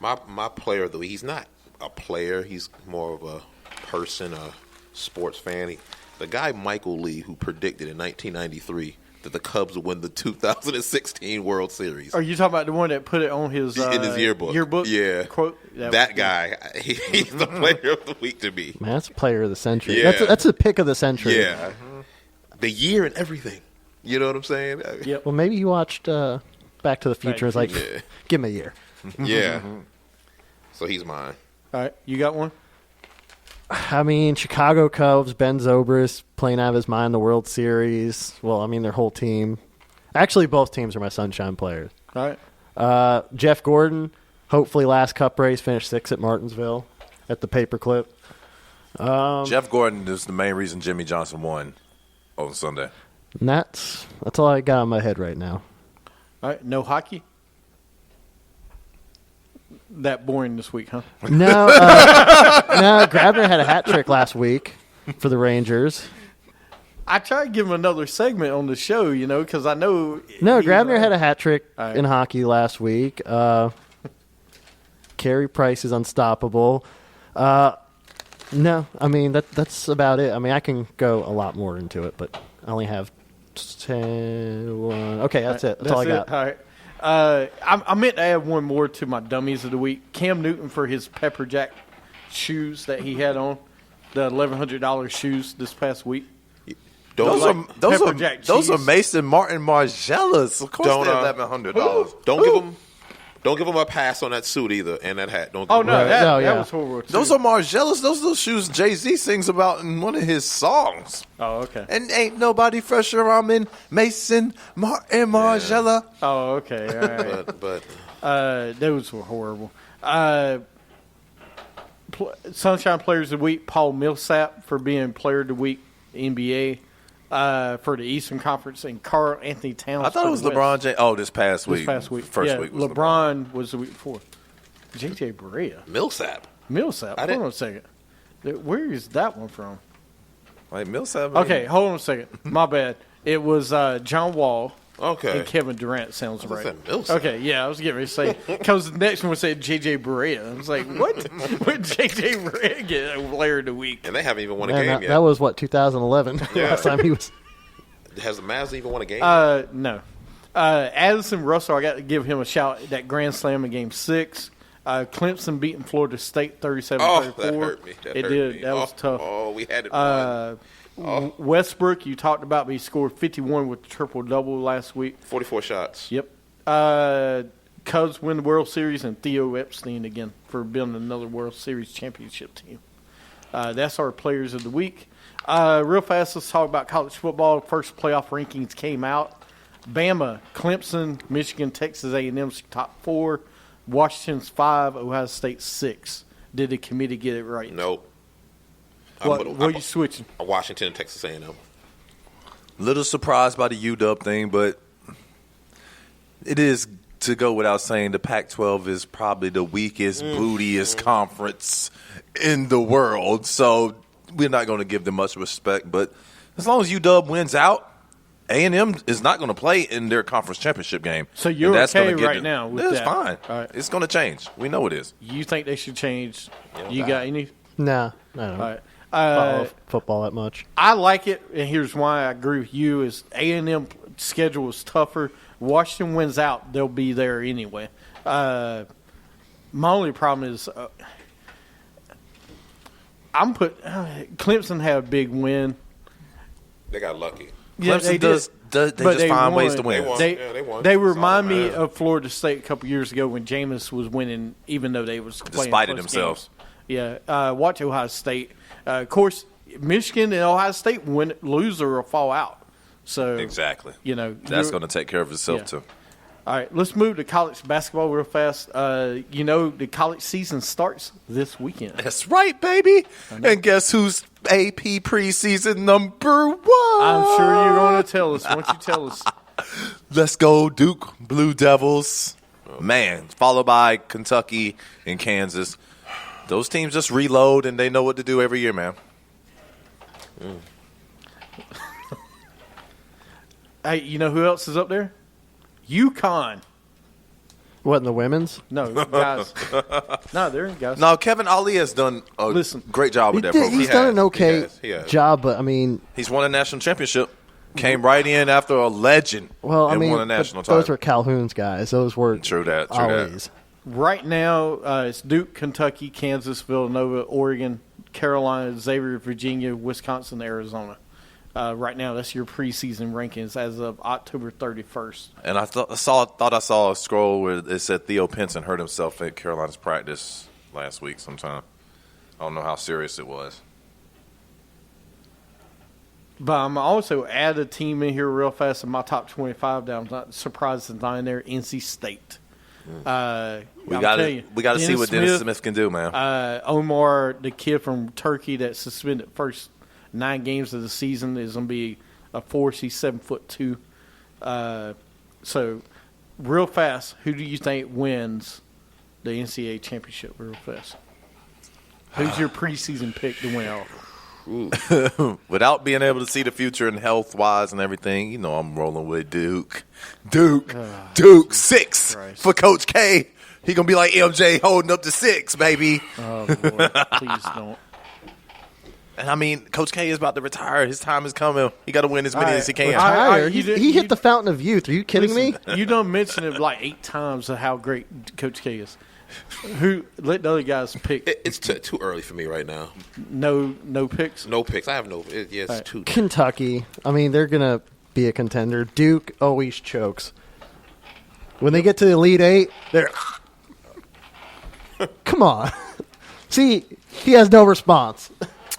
Speaker 5: My player of the week, he's not a player. He's more of a person, a sports fan. The guy Michael Lee, who predicted in 1993 that the Cubs would win the 2016 World Series.
Speaker 1: Are you talking about the one that put it on his
Speaker 5: in his yearbook?
Speaker 1: Yeah. Quote?
Speaker 5: That guy, he's the player of the week to me.
Speaker 4: Man, that's player of the century.
Speaker 5: Yeah.
Speaker 4: That's a pick of the century.
Speaker 5: Yeah. The year and everything. You know what I'm saying?
Speaker 1: Yep.
Speaker 4: Well, maybe he watched Back to the Future. It's like, give him a year.
Speaker 5: Yeah. So he's mine.
Speaker 1: All right. You got one?
Speaker 4: I mean, Chicago Cubs, Ben Zobrist playing out of his mind in the World Series. Well, I mean, their whole team. Actually, both teams are my sunshine players.
Speaker 1: All right.
Speaker 4: Jeff Gordon, hopefully last cup race, finished 6th at Martinsville at the paperclip.
Speaker 2: Jeff Gordon is the main reason Jimmy Johnson won on Sunday.
Speaker 4: And that's all I got in my head right now.
Speaker 1: All right. No hockey? That boring this week, huh?
Speaker 4: No, Grabner had a hat trick last week for the Rangers.
Speaker 1: I tried to give him another segment on the show, because I know.
Speaker 4: No, Grabner had a hat trick
Speaker 1: right.
Speaker 4: in hockey last week. Carey Price is unstoppable. No, I mean that's about it. I mean I can go a lot more into it, but I only have 10. Okay, that's it. That's all I got.
Speaker 1: All right. I meant to add one more to my dummies of the week. Cam Newton for his Pepper Jack shoes that he had on, the $1,100 shoes this past week.
Speaker 2: Those are Mason Martin Margellas. Of course, they're $1,100.
Speaker 5: Don't give him a pass on that suit either and that hat. Don't.
Speaker 1: Oh no,
Speaker 5: him
Speaker 1: that was horrible. Too.
Speaker 2: Those are Margellas. Those are the shoes Jay-Z sings about in one of his songs.
Speaker 1: Oh, okay.
Speaker 2: And ain't nobody fresher. I'm in Mason Martin Margella.
Speaker 1: Oh, okay. All right.
Speaker 5: but
Speaker 1: those were horrible. Sunshine Players of the Week, Paul Millsap for being Player of the Week, NBA. For the Eastern Conference, and Karl Anthony Towns.
Speaker 2: I thought it was LeBron James. Oh, this past week.
Speaker 1: First week was LeBron was the week before. J.J. Barea.
Speaker 5: Millsap.
Speaker 1: Hold on a second. Where is that one from?
Speaker 2: Like Millsap.
Speaker 1: Okay, hold on a second. My bad. It was John Wall.
Speaker 5: Okay.
Speaker 1: And Kevin Durant sounds right.
Speaker 5: Millsap.
Speaker 1: Okay, yeah, I was getting ready to say, because the next one said J.J. Barea. I was like, what? When J.J. Barea get a player of the week?
Speaker 5: And they haven't even won a game yet.
Speaker 4: That was, 2011? Last time he was.
Speaker 5: Has the Mavs even won a game?
Speaker 1: No. Addison Russell, I got to give him a shout at that Grand Slam in Game 6. Clemson beating Florida State 37-34.
Speaker 5: Oh, that hurt me.
Speaker 1: It did. That was tough.
Speaker 5: Oh, we had it.
Speaker 1: Westbrook, you talked about, but he scored 51 with the triple-double last week.
Speaker 5: 44 shots.
Speaker 1: Yep. Cubs win the World Series, and Theo Epstein again for building another World Series championship team. That's our players of the week. Real fast, let's talk about college football. First playoff rankings came out. Bama, Clemson, Michigan, Texas A&M's top 4. Washington's 5, Ohio State 6. Did the committee get it right?
Speaker 5: Nope.
Speaker 1: What are you switching?
Speaker 5: Washington and Texas A&M.
Speaker 2: Little surprised by the UW thing, but it is to go without saying the Pac-12 is probably the weakest, bootiest conference in the world. So we're not going to give them much respect. But as long as UW wins out, A&M is not going to play in their conference championship game.
Speaker 1: So you're
Speaker 2: that's
Speaker 1: okay
Speaker 2: gonna get
Speaker 1: right
Speaker 2: them.
Speaker 1: now with
Speaker 2: It's
Speaker 1: that?
Speaker 2: fine.
Speaker 1: All right.
Speaker 2: It's going to change. We know it is.
Speaker 1: You think they should change? You got any?
Speaker 4: Nah, I don't
Speaker 1: All right.
Speaker 4: follow football that much.
Speaker 1: I like it, and here's why I agree with you: is A&M schedule is tougher. Washington wins out, they'll be there anyway. My only problem is Clemson had a big win.
Speaker 5: They got lucky.
Speaker 1: Yeah,
Speaker 2: Clemson does just find ways to win.
Speaker 5: They won.
Speaker 1: They remind me of Florida State a couple years ago when Jameis was winning, even though they was playing
Speaker 2: Despite
Speaker 1: close
Speaker 2: themselves.
Speaker 1: games. Yeah, watch Ohio State. Of course, Michigan and Ohio State lose or fall out. So
Speaker 2: Exactly.
Speaker 1: That's
Speaker 2: going to take care of itself, too.
Speaker 1: All right, let's move to college basketball real fast. The college season starts this weekend.
Speaker 2: That's right, baby. And guess who's AP preseason number 1?
Speaker 1: I'm sure you're going to tell us. Why don't you tell us?
Speaker 2: Let's go, Duke Blue Devils. Man, followed by Kentucky and Kansas. Those teams just reload, and they know what to do every year, man.
Speaker 1: Hey, you know who else is up there? UConn.
Speaker 4: What, in the women's?
Speaker 1: No, guys. No, they're in guys.
Speaker 2: No, Kevin Ali has done a great job with that program.
Speaker 4: He's done an okay
Speaker 5: He has.
Speaker 4: job, but, I mean,
Speaker 2: He's won a national championship. Came right in after a legend
Speaker 4: Well, I
Speaker 2: and
Speaker 4: mean,
Speaker 2: won a national
Speaker 4: those
Speaker 2: title.
Speaker 4: were Calhoun's guys. Those were
Speaker 2: True that.
Speaker 4: always.
Speaker 1: Right now, it's Duke, Kentucky, Kansas, Villanova, Oregon, Carolina, Xavier, Virginia, Wisconsin, Arizona. Right now, that's your preseason rankings as of October 31st.
Speaker 2: And I thought I saw a scroll where it said Theo Pinson hurt himself at Carolina's practice last week sometime. I don't know how serious it was.
Speaker 1: But I'm also add a team in here real fast in my top 25 down. I'm not surprised it's not in there. NC State.
Speaker 2: We got to see what Dennis Smith can do, man.
Speaker 1: Omar, the kid from Turkey that suspended first 9 games of the season, is going to be a force. He's 7'2". So, real fast, who do you think wins the NCAA championship? Real fast. Who's your preseason pick to win out?
Speaker 2: Without being able to see the future and health-wise and everything, you know I'm rolling with Duke. Duke, 6
Speaker 1: Christ.
Speaker 2: for Coach K. He going to be like MJ holding up to 6, baby.
Speaker 1: Oh, Lord, please don't.
Speaker 2: And, I mean, Coach K is about to retire. His time is coming. He got to win as many as he can.
Speaker 4: Retire?
Speaker 1: you
Speaker 4: He hit the fountain of youth. Are you kidding me?
Speaker 1: You don't mention it like 8 times of how great Coach K is. Let the other guys pick.
Speaker 5: It's too early for me right now.
Speaker 1: No picks.
Speaker 5: No picks. I have no. It's too.
Speaker 4: Kentucky. I mean, they're going to be a contender. Duke always chokes. When they get to the Elite Eight, they're... Come on. See, he has no response.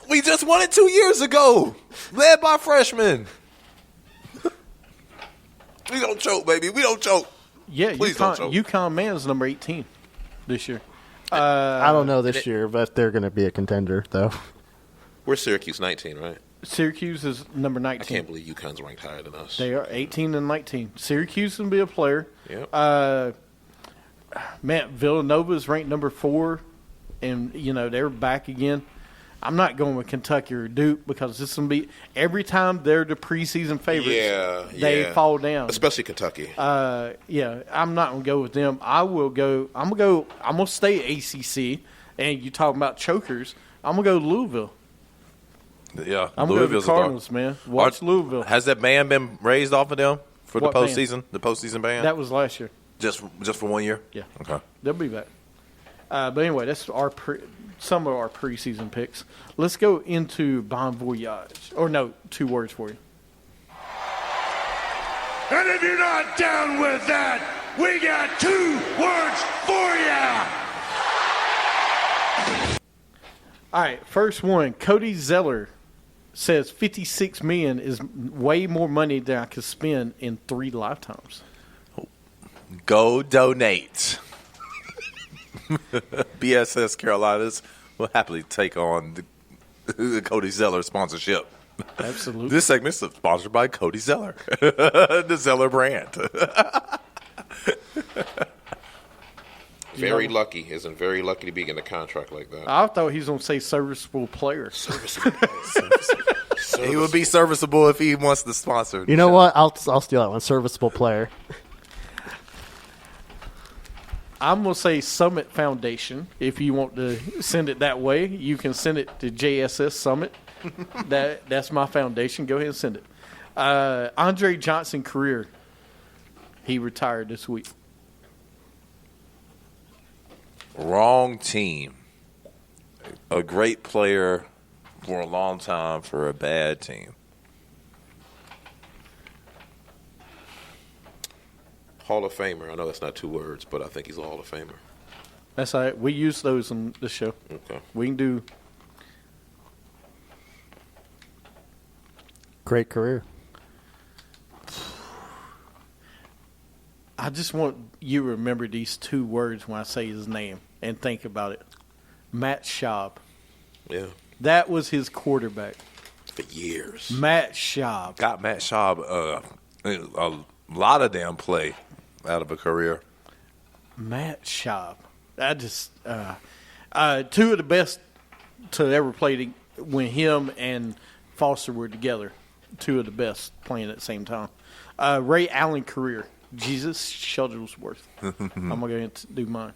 Speaker 2: We just won it 2 years ago, led by freshmen. We don't choke, baby. We don't choke.
Speaker 1: Yeah,
Speaker 2: Please don't choke.
Speaker 1: UConn man's number 18 this year.
Speaker 4: I don't know this year, but they're going to be a contender, though.
Speaker 5: We're Syracuse 19, right?
Speaker 1: Syracuse is number 19.
Speaker 5: I can't believe UConn's ranked higher than us.
Speaker 1: They are 18 and 19. Syracuse can be a player.
Speaker 5: Yep.
Speaker 1: Man, Villanova is ranked number 4, and they're back again. I'm not going with Kentucky or Duke because this will be every time they're the preseason favorites. They fall down,
Speaker 5: especially Kentucky.
Speaker 1: I'm not going to go with them. I'm going to stay ACC. And you talking about chokers? I'm going to go Louisville.
Speaker 2: Yeah,
Speaker 1: I'm going to go to the Cardinals, man. Watch Louisville.
Speaker 2: Has that ban been raised off of them for
Speaker 1: What
Speaker 2: the postseason? The postseason ban?
Speaker 1: That was last year.
Speaker 2: Just for 1 year?
Speaker 1: Yeah.
Speaker 2: Okay.
Speaker 1: They'll be back. But anyway, that's some of our preseason picks. Let's go into Bon Voyage. Or no, 2 words for you.
Speaker 6: And if you're not down with that, we got 2 words for ya.
Speaker 1: All right, first one. Cody Zeller says $56 million is way more money than I could spend in 3 lifetimes.
Speaker 2: Go donate. BSS Carolinas will happily take on the Cody Zeller sponsorship.
Speaker 1: Absolutely.
Speaker 2: This segment is sponsored by Cody Zeller, the Zeller brand.
Speaker 5: Very lucky. Isn't very lucky to be getting a contract like that.
Speaker 1: I thought he was going to say serviceable player.
Speaker 2: He would be serviceable if he wants to sponsor.
Speaker 4: You know what? I'll steal that one. Serviceable player.
Speaker 1: I'm going to say Summit Foundation. If you want to send it that way, you can send it to JSS Summit. That's my foundation. Go ahead and send it. Andre Johnson career. He retired this week.
Speaker 2: Wrong team. A great player for a long time for a bad team.
Speaker 5: Hall of Famer. I know that's not 2 words, but I think he's a Hall of Famer.
Speaker 1: That's all right. We use those on the show.
Speaker 5: Okay.
Speaker 1: We can do.
Speaker 4: Great career.
Speaker 1: I just want you to remember these 2 words when I say his name and think about it. Matt Schaub.
Speaker 5: Yeah.
Speaker 1: That was his quarterback.
Speaker 5: For years.
Speaker 1: Matt Schaub.
Speaker 2: Got Matt Schaub a lot of damn play out of a career.
Speaker 1: Matt Schaub. I just 2 of the best to ever play when him and Foster were together. 2 of the best playing at the same time. Ray Allen career. Jesus Shuttlesworth. I'm going to do mine.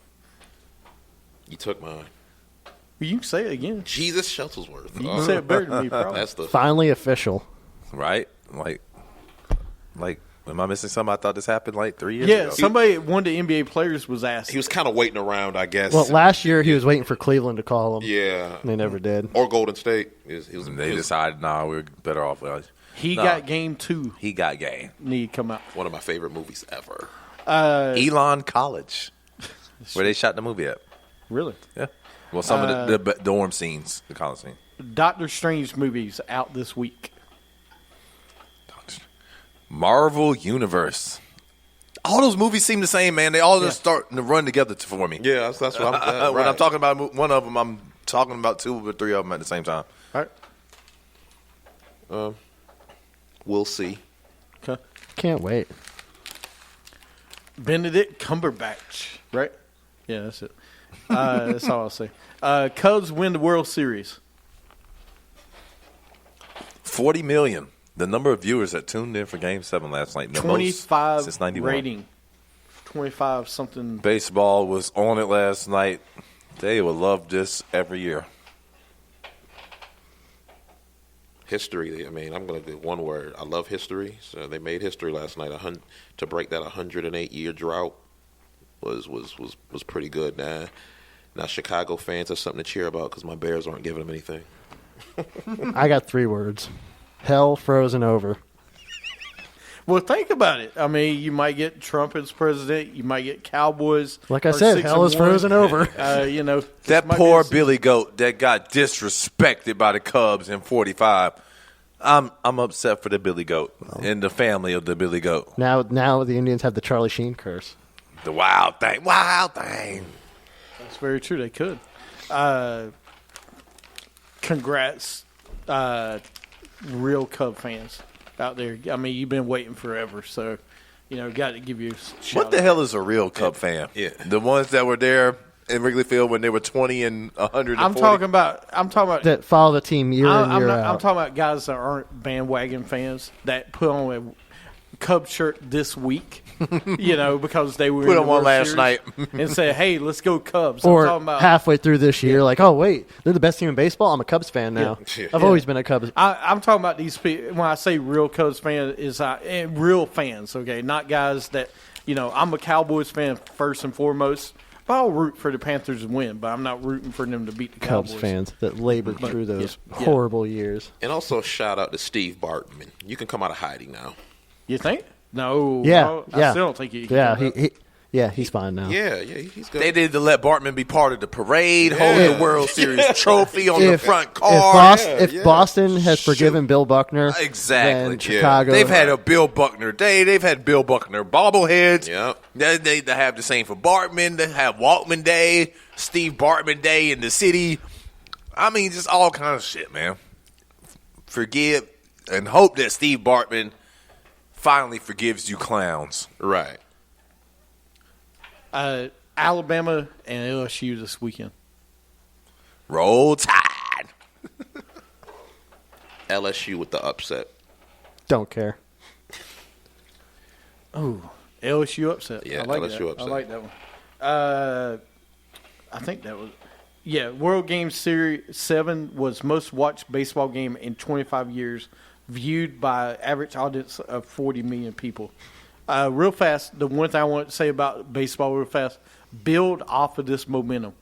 Speaker 5: You took mine.
Speaker 1: You can say it again.
Speaker 5: Jesus Shuttlesworth.
Speaker 1: You can say it better than me, probably.
Speaker 5: That's the
Speaker 4: Finally official.
Speaker 2: Right? Like Like, am I missing something? I thought this happened like 3 years
Speaker 1: Yeah,
Speaker 2: ago.
Speaker 1: somebody, one of the NBA players was asked.
Speaker 5: He was kind of waiting around, I guess.
Speaker 4: Well, last year he was waiting for Cleveland to call him.
Speaker 5: Yeah.
Speaker 4: And they never did.
Speaker 5: Or Golden State.
Speaker 2: They decided, we're better off.
Speaker 1: He got game 2.
Speaker 2: He got game.
Speaker 1: Need to come out.
Speaker 5: One of my favorite movies ever.
Speaker 2: Elon College, where they shot the movie at.
Speaker 1: Really?
Speaker 2: Yeah. Well, some of the dorm scenes, the college scene.
Speaker 1: Doctor Strange movies out this week.
Speaker 2: Marvel Universe. All those movies seem the same, man. They all just starting to run together for me.
Speaker 5: Yeah, that's what I'm
Speaker 2: When I'm talking about one of them, I'm talking about 2 or 3 of them at the same time.
Speaker 1: All right.
Speaker 5: We'll see.
Speaker 1: Okay.
Speaker 4: Can't wait.
Speaker 1: Benedict Cumberbatch, right? Yeah, that's it. That's all I'll say. Cubs win the World Series.
Speaker 2: 40 million. The number of viewers that tuned in for Game 7 last night. The
Speaker 1: 25
Speaker 2: most since 91.
Speaker 1: rating. 25 something.
Speaker 2: Baseball was on it last night. They will love this every year.
Speaker 5: History. I mean, I'm going to do one word. I love history. So they made history last night. To break that 108-year drought was pretty good. Now Chicago fans have something to cheer about because my Bears aren't giving them anything.
Speaker 4: I got 3 words. Hell frozen over.
Speaker 1: Well, think about it. I mean, you might get Trump as president. You might get Cowboys.
Speaker 4: Like I said, hell is frozen over.
Speaker 2: That poor Billy Goat that got disrespected by the Cubs in 45. I'm upset for the Billy Goat and the family of the Billy Goat.
Speaker 4: Now the Indians have the Charlie Sheen curse.
Speaker 2: The wild thing.
Speaker 1: That's very true. They could. Congrats, real Cub fans out there. I mean, you've been waiting forever, so got to give you a shout
Speaker 2: What the hell is a real Cub fan?
Speaker 5: Yeah.
Speaker 2: The ones that were there in Wrigley Field when they were 20 and 140.
Speaker 1: I'm talking about
Speaker 4: That follow the team year in, year out.
Speaker 1: I'm talking about guys that aren't bandwagon fans that put on a Cub shirt this week, because they were
Speaker 2: Put
Speaker 1: in the
Speaker 2: on one
Speaker 1: World
Speaker 2: last
Speaker 1: Series
Speaker 2: night.
Speaker 1: and say, "Hey, let's go Cubs."
Speaker 4: Or
Speaker 1: I'm talking about,
Speaker 4: halfway through this year, like, oh, wait, they're the best team in baseball? I'm a Cubs fan now.
Speaker 5: Yeah.
Speaker 4: I've always been a Cubs.
Speaker 1: I'm talking about these people. When I say real Cubs fan, is real fans, okay? Not guys that, I'm a Cowboys fan first and foremost, but I'll root for the Panthers to win, but I'm not rooting for them to beat the
Speaker 4: Cubs
Speaker 1: Cowboys.
Speaker 4: fans that labored through those horrible years.
Speaker 5: And also shout out to Steve Bartman. You can come out of hiding now.
Speaker 1: You think? No.
Speaker 4: Yeah,
Speaker 1: I still don't think he can.
Speaker 4: Yeah, he's fine now.
Speaker 5: Yeah, he's good.
Speaker 2: They did to let Bartman be part of the parade, hold the World Series trophy on the front car.
Speaker 4: If Boston has forgiven Bill Buckner,
Speaker 2: Exactly.
Speaker 4: then Chicago.
Speaker 2: They've had a Bill Buckner day. They've had Bill Buckner bobbleheads.
Speaker 5: Yep.
Speaker 2: They have the same for Bartman. They have Waltman Day, Steve Bartman Day in the city. I mean, just all kinds of shit, man. Forgive and hope that Steve Bartman finally forgives you clowns.
Speaker 5: Right.
Speaker 1: Alabama and LSU this weekend.
Speaker 2: Roll Tide.
Speaker 5: LSU with the upset.
Speaker 4: Don't care.
Speaker 1: Oh, LSU upset.
Speaker 5: Yeah,
Speaker 1: I like
Speaker 5: LSU
Speaker 1: that.
Speaker 5: upset.
Speaker 1: I like that one. I think that was, World Game Series 7 was most watched baseball game in 25 years, viewed by average audience of 40 million people. Real fast, the one thing I want to say about baseball real fast, build off of this momentum.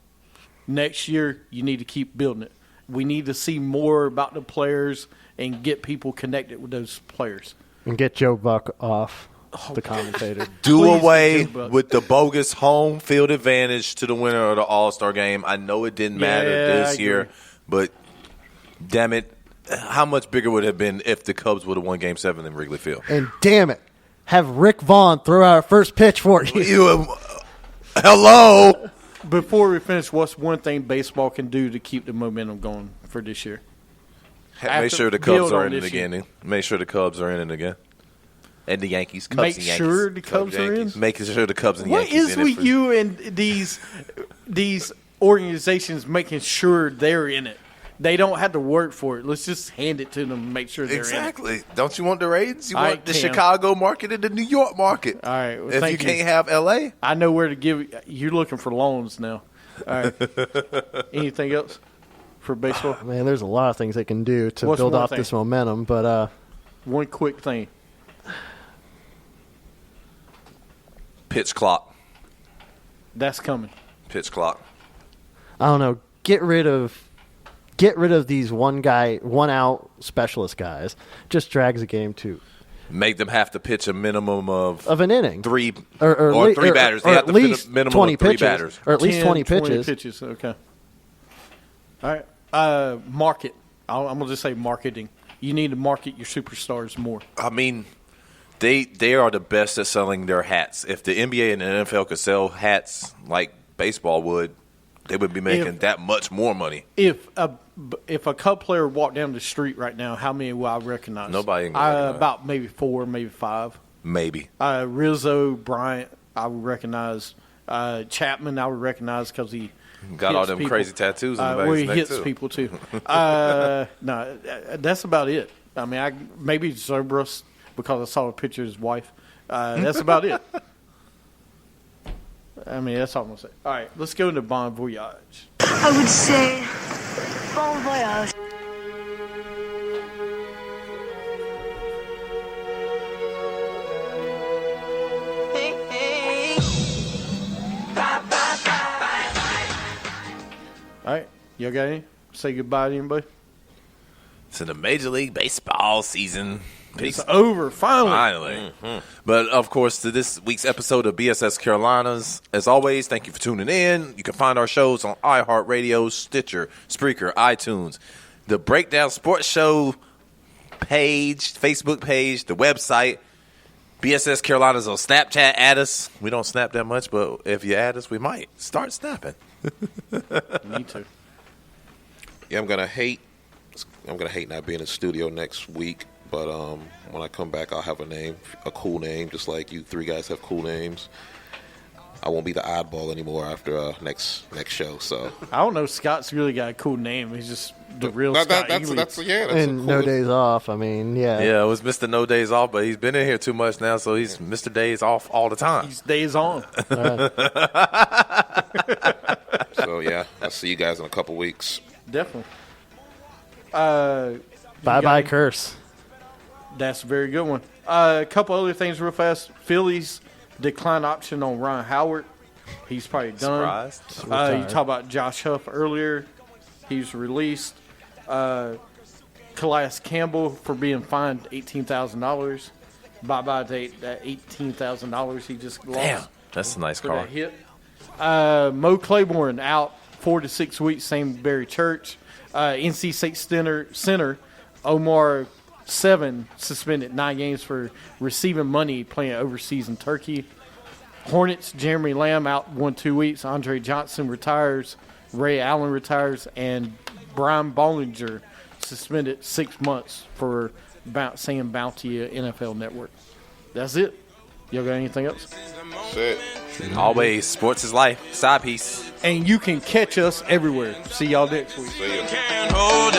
Speaker 1: Next year, you need to keep building it. We need to see more about the players and get people connected with those players.
Speaker 4: And get Joe Buck off the commentator.
Speaker 2: Do
Speaker 1: Please,
Speaker 2: away
Speaker 1: Joe Buck.
Speaker 2: with the bogus home field advantage to the winner of the All-Star game. I know it didn't matter this
Speaker 1: I
Speaker 2: year,
Speaker 1: agree.
Speaker 2: but damn it, how much bigger would it have been if the Cubs would have won Game 7 in Wrigley Field?
Speaker 4: And damn it, have Rick Vaughn throw out our first pitch for you.
Speaker 2: Hello?
Speaker 1: Before we finish, what's one thing baseball can do to keep the momentum going for this year?
Speaker 2: Make sure the
Speaker 1: build
Speaker 2: Cubs are
Speaker 1: on
Speaker 2: in it
Speaker 1: this year.
Speaker 2: again. Make sure the Cubs are in it again. And the Yankees. Cubs
Speaker 1: Make
Speaker 2: and Yankees.
Speaker 1: sure the Cubs are in?
Speaker 2: Making sure the Cubs and
Speaker 1: What
Speaker 2: Yankees
Speaker 1: is
Speaker 2: in it.
Speaker 1: with you and these organizations making sure they're in it? They don't have to work for it. Let's just hand it to them and make sure they're in it.
Speaker 2: Exactly. Don't you want the Ratings? You
Speaker 1: I
Speaker 2: want the
Speaker 1: can.
Speaker 2: Chicago market and the New York market.
Speaker 1: All right. Well,
Speaker 2: If
Speaker 1: thank
Speaker 2: you can't have L.A.,
Speaker 1: I know where to give. You're looking for loans now. All right. Anything else for baseball?
Speaker 4: Man, there's a lot of things they can do to
Speaker 1: What's
Speaker 4: build
Speaker 1: one
Speaker 4: off
Speaker 1: thing?
Speaker 4: this momentum, but
Speaker 1: One quick thing.
Speaker 2: Pitch clock.
Speaker 1: That's coming.
Speaker 2: Pitch clock.
Speaker 4: I don't know. Get rid of these one out specialist guys. Just drags the game too.
Speaker 2: Make them have to pitch a minimum of
Speaker 4: an inning,
Speaker 2: three or three batters. They have to
Speaker 4: at least
Speaker 2: pitch a minimum
Speaker 4: 20
Speaker 2: of three
Speaker 4: pitches,
Speaker 2: batters,
Speaker 4: or at least 20 pitches.
Speaker 1: 20 pitches. Okay. All right. Market. I'm gonna just say marketing. You need to market your superstars more.
Speaker 2: I mean, they are the best at selling their hats. If the NBA and the NFL could sell hats like baseball would, they would be making that much more money.
Speaker 1: If a Cub player walked down the street right now, how many will I recognize?
Speaker 2: Nobody.
Speaker 1: About maybe 4, maybe 5.
Speaker 2: Maybe.
Speaker 1: Rizzo, Bryant, I would recognize. Chapman, I would recognize because he
Speaker 2: got all them crazy tattoos in the back
Speaker 1: where
Speaker 2: of his
Speaker 1: he
Speaker 2: neck
Speaker 1: hits
Speaker 2: too.
Speaker 1: people too. No, that's about it. I mean, maybe Zobrist because I saw a picture of his wife. That's about it. I mean, that's all I'm going to say. All right, let's go into Bon Voyage.
Speaker 7: I would say bon voyage.
Speaker 1: All right, y'all got any? Say goodbye to anybody?
Speaker 2: It's in the Major League Baseball season.
Speaker 1: It's over, finally.
Speaker 2: Mm-hmm. But, of course, to this week's episode of BSS Carolinas, as always, thank you for tuning in. You can find our shows on iHeartRadio, Stitcher, Spreaker, iTunes, the Breakdown Sports Show page, Facebook page, the website, BSS Carolinas on Snapchat. Add us. We don't snap that much, but if you add us, we might start snapping.
Speaker 1: Me too.
Speaker 5: Yeah, I'm gonna hate not being in the studio next week. But when I come back, I'll have a cool name, just like you three guys have cool names. I won't be the oddball anymore after next show. So
Speaker 1: I don't know. Scott's really got a cool name. He's just the real Scott.
Speaker 5: That's
Speaker 4: And no days off. I mean, yeah.
Speaker 2: Yeah, it was Mr. No Days Off, but he's been in here too much now, so he's Mr. Days Off all the time.
Speaker 1: He's days on.
Speaker 5: So yeah, I'll see you guys in a couple weeks.
Speaker 1: Definitely.
Speaker 4: Bye curse.
Speaker 1: That's a very good one. A couple other things real fast. Phillies decline option on Ryan Howard. He's probably done.
Speaker 2: Surprised.
Speaker 1: You talked about Josh Huff earlier. He's released. Calais Campbell for being fined $18,000. Bye-bye to that $18,000 he just lost.
Speaker 2: Damn, that's a nice
Speaker 1: for
Speaker 2: car.
Speaker 1: that hit. Mo Claiborne out 4 to 6 weeks, Sainbury Church. NC State center Omar 7 suspended 9 games for receiving money playing overseas in Turkey. Hornets, Jeremy Lamb out 1-2 weeks. Andre Johnson retires. Ray Allen retires. And Brian Bollinger suspended 6 months for saying bounty at NFL Network. That's it. Y'all got anything else?
Speaker 5: That's it.
Speaker 2: Always, sports is life. Side piece.
Speaker 1: And you can catch us everywhere. See y'all next week.
Speaker 5: See ya.
Speaker 6: Can't hold